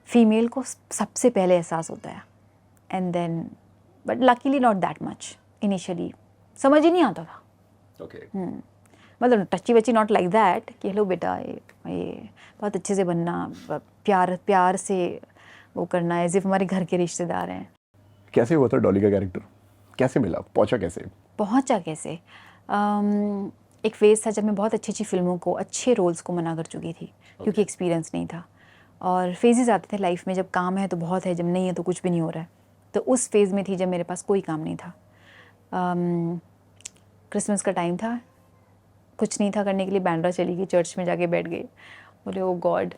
Female को सबसे पहले एहसास होता है, and then but luckily not that much. Initially समझ ही नहीं आता था। okay. मतलब टची वची नॉट लाइक दैट कि हेलो बेटा ये बहुत अच्छे से बनना, प्यार से वो करना, एज इफ हमारे घर के रिश्तेदार हैं। कैसे हुआ था डॉली का कैरेक्टर? कैसे मिला, पहुंचा कैसे? एक फेज़ था जब मैं बहुत अच्छी फिल्मों को, अच्छे रोल्स को मना कर चुकी थी, क्योंकि एक्सपीरियंस नहीं था। और फेजेस आते थे लाइफ में, जब काम है तो बहुत है, जब नहीं है तो कुछ भी नहीं हो रहा है। तो उस फेज़ में थी जब मेरे पास कोई काम नहीं था। क्रिसमस का टाइम था, कुछ नहीं था करने के लिए, बैंड्रा चली गई, चर्च में जाके बैठ गई, बोले ओ गॉड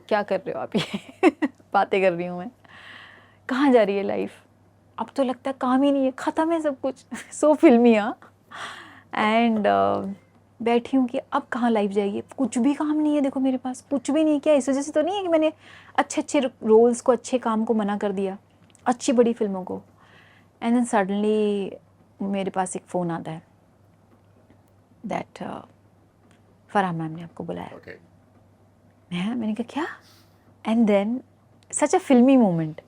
क्या कर रहे हो आप ये बातें कर रही हूँ मैं, कहाँ जा रही है लाइफ, अब तो लगता है काम ही नहीं है, ख़त्म है सब कुछ। सो फिल्मी एंड बैठी हूँ कि अब कहाँ लाइफ जाएगी, कुछ भी काम नहीं है, देखो मेरे पास कुछ भी नहीं। क्या इस वजह से तो नहीं है कि मैंने अच्छे रोल्स को, अच्छे काम को मना कर दिया, अच्छी बड़ी फिल्मों को। एंड देन सडनली मेरे पास एक फ़ोन आता है दैट फराह मैम ने आपको बुलाया। okay. मैंने कहा क्या? एंड देन सच अ फिल्मी मोमेंट।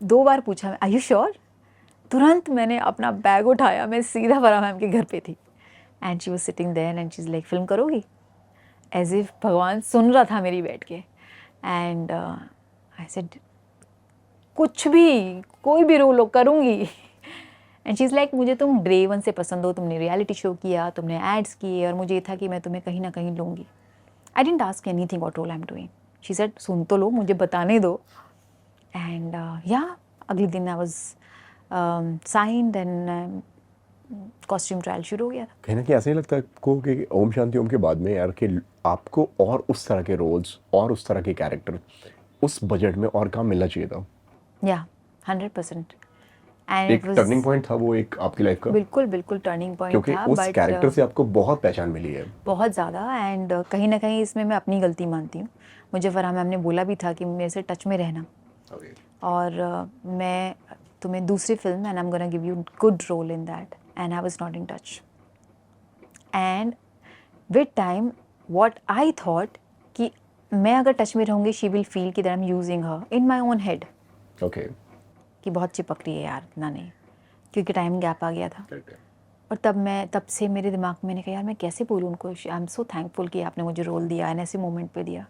2 बार पूछा, आर यू श्योर? तुरंत मैंने अपना बैग उठाया, मैं सीधा फराह मैम के घर पे थी, and she was sitting there and she is like film करोगी? एज इफ भगवान सुन रहा था मेरी बैठ के। एंड आई सेड कुछ भी, कोई भी रोल करूँगी। एंड शी इज़ लाइक मुझे तुम डे 1 से पसंद हो, तुमने रियलिटी शो किया, तुमने एड्स किए, और मुझे ये था कि मैं तुम्हें कहीं ना कहीं लूँगी। I didn't ask anything what role I am doing. She said सुन तो लो, मुझे बताने दो। एंड या अगले दिन I was signed and costume trial शुरू हो गया था। कहीं ना कहीं ऐसा ही लगता है आपको कि ओम शांति ओम के बाद में यार कि आपको और उस तरह के रोल्स और उस तरह के कैरेक्टर उस बजट में और काम मिलना चाहिए था? या 100%। एक टर्निंग पॉइंट था वो एक आपकी लाइफ का? बिल्कुल टर्निंग पॉइंट था, क्योंकि उस कैरेक्टर से आपको बहुत पहचान मिली है, बहुत ज़्यादा। एंड कहीं ना कहीं इसमें मैं अपनी गलती मानती हूँ। मुझे फराह मैम ने बोला भी था कि मेरे से टच में रहना, और मैं तुम्हें दूसरी film and I am gonna give you good role in that, and I was not in touch. And with time what I thought कि मैं अगर टच में रहूँगी, शी विल फील कि that I am using her in my own head, okay, कि बहुत चिपक रही है यार, इतना नहीं। क्योंकि टाइम गैप आ गया था। और तब से मेरे दिमाग में मैंने कहा यार मैं कैसे बोलूँ उनको, आई एम सो थैंकफुल कि आपने मुझे रोल दिया एंड ऐसे मोमेंट पे दिया।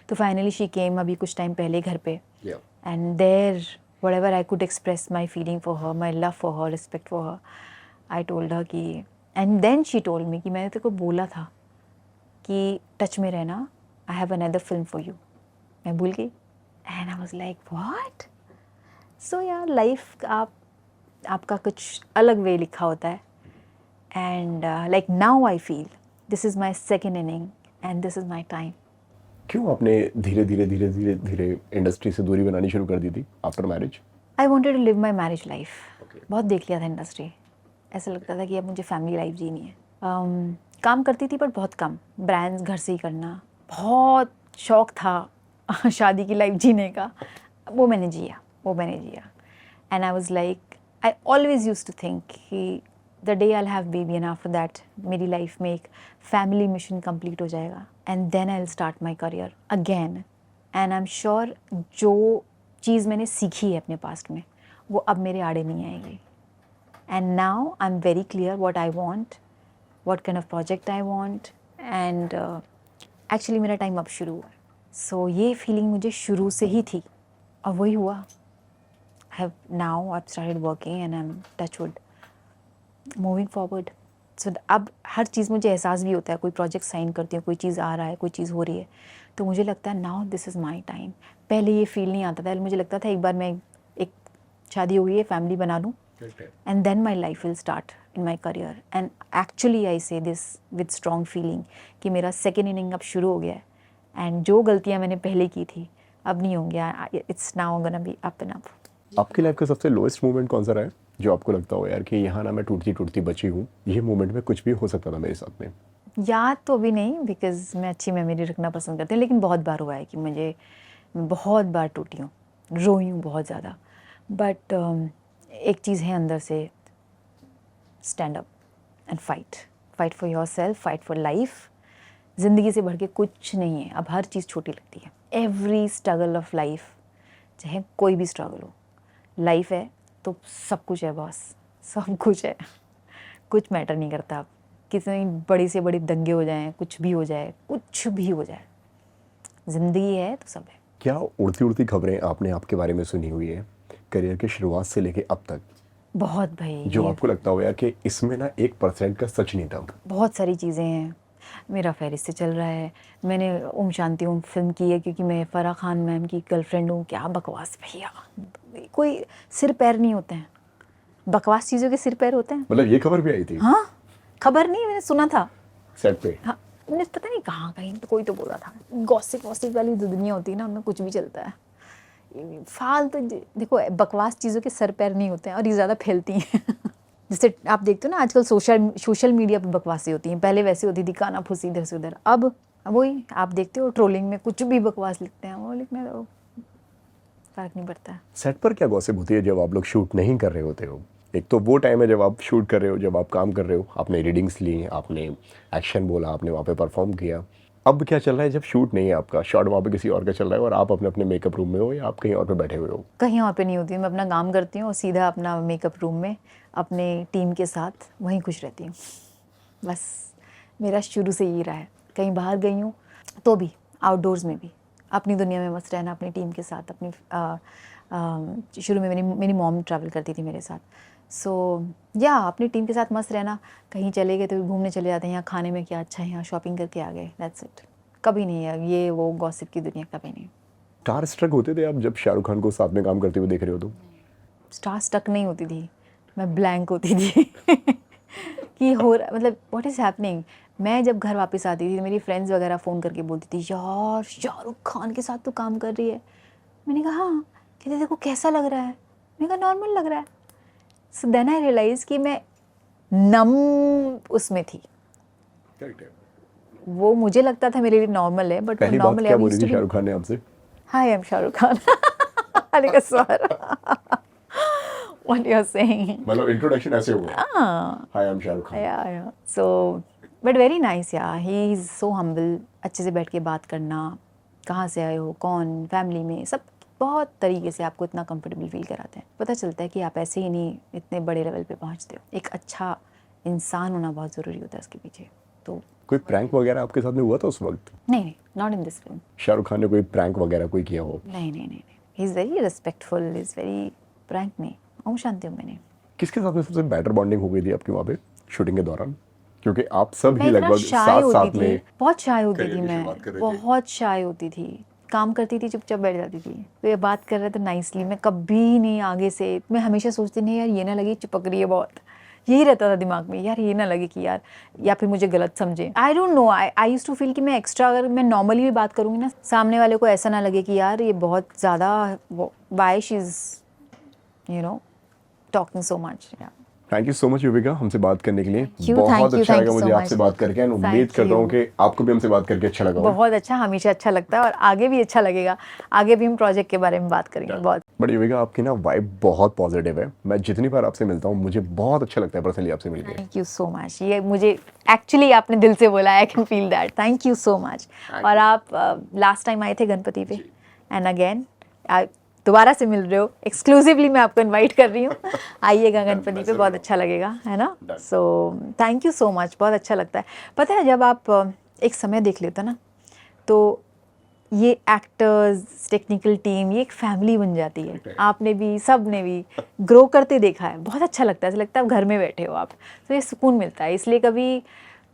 तो फाइनली शी केम अभी कुछ टाइम पहले घर पे, and there whatever I could express my feeling for her, my love for her, respect for her, I told her कि, and then she told me कि मैंने तेरे को बोला था कि टच में रहना, I have another film for you. मैं भूल गई and I was like what. So यार लाइफ आपका कुछ अलग वे लिखा होता है। And like now I feel this is my second inning and this is my time. क्यों आपने धीरे धीरे इंडस्ट्री से दूरी बनानी शुरू कर दी थी after marriage? I wanted to live my marriage life. बहुत देख लिया था इंडस्ट्री, ऐसा लगता था कि अब मुझे फैमिली लाइफ जीनी है। काम करती थी पर बहुत कम, ब्रांड्स घर से ही करना, बहुत शौक था शादी की लाइफ जीने का, वो मैंने जिया। And I was like, I always use to think कि the day I have baby and after that मेरी लाइफ में एक फैमिली मिशन कंप्लीट हो जाएगा and then I will start my career again. And I am sure जो चीज़ मैंने सीखी है अपने पास्ट में वो अब मेरे आड़े नहीं आएगी। And now I am very clear what I want, what kind of project I want, and actually मेरा टाइम अब शुरू हुआ। सो ये फीलिंग मुझे शुरू से ही थी और वही हुआ। Now I've started working and I'm touchwood moving forward. So अब हर चीज़ मुझे एहसास भी होता है, कोई प्रोजेक्ट साइन करती हूँ, कोई चीज़ आ रहा है, कोई चीज़ हो रही है, तो मुझे लगता है now this is my time. पहले ये फील नहीं आता था, मुझे लगता था एक बार मैं एक शादी हो गई है, फैमिली बना लूँ and then my life will start in my career. And actually I say this with strong feeling कि मेरा सेकेंड इनिंग अब शुरू हो गया है एंड जो गलतियाँ मैंने पहले की थी अब नहीं होंगी। It's now gonna be up and up. आपकी लाइफ का सबसे लोएस्ट मोमेंट कौन सा रहा है जो आपको लगता हो यार कि यहाँ ना मैं टूटती बची हूँ, ये मोमेंट में कुछ भी हो सकता था मेरे साथ में? याद तो अभी नहीं, बिकॉज मैं अच्छी मेमोरी रखना पसंद करती हूँ, लेकिन बहुत बार हुआ है कि मैं बहुत बार टूटी हूँ, रोई हूँ बहुत ज़्यादा। बट एक चीज़ है अंदर से, stand up and fight for your self, fight for life. ज़िंदगी से बढ़ के कुछ नहीं है, अब हर चीज़ छोटी लगती है। एवरी स्ट्रगल ऑफ लाइफ, चाहे कोई भी स्ट्रगल हो, लाइफ है तो सब कुछ है बॉस, सब कुछ है, कुछ मैटर नहीं करता। अब कितनी बड़ी से बड़ी दंगे हो जाएं, कुछ भी हो जाए, ज़िंदगी है तो सब है। क्या उड़ती खबरें आपने आपके बारे में सुनी हुई है करियर की शुरुआत से लेके अब तक? बहुत भाई, जो आपको लगता हो यार कि इसमें ना 1% का सच नहीं था? बहुत सारी चीज़ें हैं। मेरा अफेयर इससे चल रहा है, मैंने ओम शांति ओम फिल्म की है क्योंकि मैं फराह खान मैम की गर्लफ्रेंड हूँ। क्या बकवास भैया, कोई सिर पैर नहीं होते हैं, बकवास चीज़ों के सिर पैर होते हैं। मतलब ये खबर भी आई थी? हाँ, खबर नहीं, मैंने सुना था सेट पे। हाँ, मैंने पता नहीं कहाँ कहीं तो कोई तो बोला था। गॉसिप वाली जो दुनिया होती है ना, उनमें कुछ भी चलता है। फालतू देखो, बकवास चीज़ों के सर पैर नहीं होते हैं और ये ज़्यादा फैलती हैं जैसे आप देखते हो ना आजकल सोशल मीडिया पे बकवासें होती हैं, पहले वैसे होती थी काना फूसी इधर से उधर। अब वही आप देखते हो ट्रोलिंग में कुछ भी बकवास लिखते हैं, वो लिखने दो, फर्क नहीं पड़ता। सेट पर क्या गॉसिप होती है जब आप लोग शूट नहीं कर रहे होते हो? एक तो वो टाइम है जब आप शूट कर रहे हो, जब आप काम कर रहे हो, आपने रीडिंग्स ली, आपने एक्शन बोला, आपने वहाँ पे परफॉर्म किया। अब क्या चल रहा है जब शूट नहीं है, आपका शॉट वहाँ पे किसी और का चल रहा है और आप अपने मेकअप रूम में हो या आप कहीं और पे बैठे हुए हो? कहीं और पे नहीं होती, मैं अपना काम करती हूँ और सीधा अपना मेकअप रूम में अपने टीम के साथ वहीं खुश रहती हूँ। बस मेरा शुरू से यही रहा है, कहीं बाहर गई हूँ तो भी, आउटडोर्स में भी, अपनी दुनिया में मस्त रहना, अपनी टीम के साथ। अपनी शुरू में मेरी मॉम ट्रैवल करती थी मेरे साथ, सो या अपनी टीम के साथ मस्त रहना। कहीं चले गए तो घूमने चले जाते हैं, यहाँ खाने में क्या अच्छा है, यहाँ शॉपिंग करके आ गए, दैट्स इट। कभी नहीं है ये वो गॉसिप की दुनिया, कभी नहीं। स्टार स्ट्रक होते थे आप जब शाहरुख खान को साथ में काम करते हुए देख रहे हो तो? स्टार स्ट्रक नहीं होती थी मैं, ब्लैंक होती थी कि हो रहा, मतलब व्हाट इज़ हैपनिंग। मैं जब घर वापस आती थी मेरी फ्रेंड्स वगैरह फ़ोन करके बोलती थी यार शाहरुख खान के साथ तो काम कर रही है। मैंने कहा हाँ, कहते देखो कैसा लग रहा है, मैंने कहा नॉर्मल लग रहा है। सो देन आई रियलाइज़ कि मैं नम उसमें थी, वो मुझे लगता था मेरे लिए नॉर्मल है, बट वो नॉर्मल है। क्या बोली थी शाहरुख खान ने आपसे? Hi I am Shahrukh Khan अरे का sir what you are saying, मतलब इंट्रोडक्शन ऐसे हुआ? Hi I am Shahrukh Khan. Yeah so but very nice या, ही इज़ सो हम्बल। अच्छे से बैठ के बात करना, कहाँ से आए हो, कौन, फैमिली में सब बहुत तरीके से आपको इतना कंफर्टेबल फील कराते हैं, पता चलता है कि आप ऐसे ही नहीं इतने बड़े लेवल पे पहुंचते हो। एक अच्छा इंसान होना बहुत ज़रूरी होता है उसके पीछे। तो कोई प्रैंक वगैरह आपके साथ में हुआ था उस वक्त? नहीं, not in this film. Shahrukh Khan ने कोई प्रैंक वगैरह कोई किया हो? नहीं, he is very respectful, is very prank नहीं। ओम शांति ओम मैंने किसके साथ में सबसे बेटर बॉन्डिंग हो गई थी आपकी वहाँ पे शूटिंग के दौरान? क्योंकि आप सब मैं ही इतना लगभग शाय साथ होती में थी, बहुत शाय होती करियर थी की मैं, शुरुआत कर रहे थे। बहुत शाय होती थी। काम करती थी, चुपचाप बैठ जाती थी। तो ये बात कर रहे थे नाइसली, मैं कभी नहीं आगे से, मैं हमेशा सोचती नहीं यार ये ना लगे चिपक रही है बहुत, यही रहता था दिमाग में, यार ये ना लगे कि यार या फिर मुझे गलत समझे। I don't know, I used to feel कि मैं एक्स्ट्रा अगर मैं नॉर्मली भी बात करूँगी ना, सामने वाले को ऐसा ना लगे कि यार ये बहुत ज़्यादा why she is you know talking so much. Thank you so much Yuvika हमसे बात करने के लिए। you, बहुत thank you अच्छा लगा so मुझे आपसे much. बात करके एंड उम्मीद Thank करता हूँ you. कि आपको भी हमसे बात करके अच्छा लगा होगा। बहुत अच्छा, हमेशा अच्छा लगता है और आगे भी अच्छा लगेगा। आगे भी हम प्रोजेक्ट के बारे में बात करेंगे बहुत। बट युविका आपकी ना वाइब बहुत पॉजिटिव है। मैं जितनी बार आपसे मिलता हूँ मुझे बहुत अच्छा लगता है पर्सनली आपसे मिलके। थैंक यू सो मच, ये मुझे एक्चुअली आपने दिल से बोला, I can feel that. Thank you so much. और आप लास्ट टाइम आए थे गणपति पे एंड अगेन दोबारा से मिल रहे हो, एक्सक्लूसिवली मैं आपको इनवाइट कर रही हूँ। आइएगा गणपति पे, बहुत अच्छा लगेगा, है ना। So thank you so much, बहुत अच्छा लगता है। पता है जब आप एक समय देख लेते हो ना, तो ये एक्टर्स, टेक्निकल टीम, ये एक फैमिली बन जाती है। आपने भी, सब ने भी ग्रो करते देखा है, बहुत अच्छा लगता है। ऐसा लगता है आप घर में बैठे हो आप, तो ये सुकून मिलता है। इसलिए कभी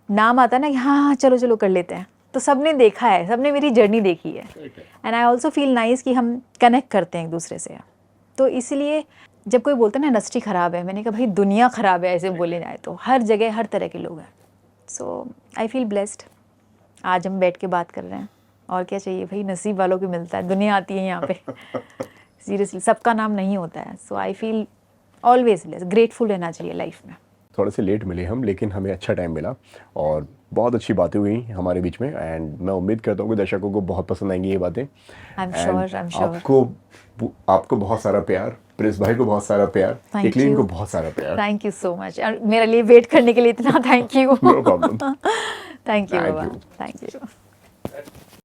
नाम आता है ना कि हाँ चलो चलो कर लेते हैं, तो सबने देखा है, सबने मेरी जर्नी देखी है। And I also feel nice कि हम कनेक्ट करते हैं एक दूसरे से। तो इसलिए जब कोई बोलता है ना इंडस्ट्री ख़राब है, मैंने कहा भाई दुनिया ख़राब है, ऐसे बोले जाए तो हर जगह हर तरह के लोग हैं। सो आई फील ब्लेस्ड, आज हम बैठ के बात कर रहे हैं, और क्या चाहिए भाई, नसीब वालों को मिलता है, दुनिया आती है यहाँ पे। सीरियसली सबका नाम नहीं होता है। So I feel always blessed, grateful रहना चाहिए लाइफ में। थोड़े से लेट मिले हम, लेकिन हमें अच्छा टाइम मिला और बहुत अच्छी बातें हुई हमारे बीच में। एंड मैं उम्मीद करता हूँ कि दर्शकों को बहुत पसंद आएंगी ये बातें। I'm sure. आपको बहुत सारा प्यार, प्रिंस भाई को बहुत सारा प्यार, इकलीन को बहुत सारा प्यार। थैंक यू सो मच, और मेरे लिए वेट करने के लिए इतना thank you. No problem. Thank you बाबा, थैंक यू।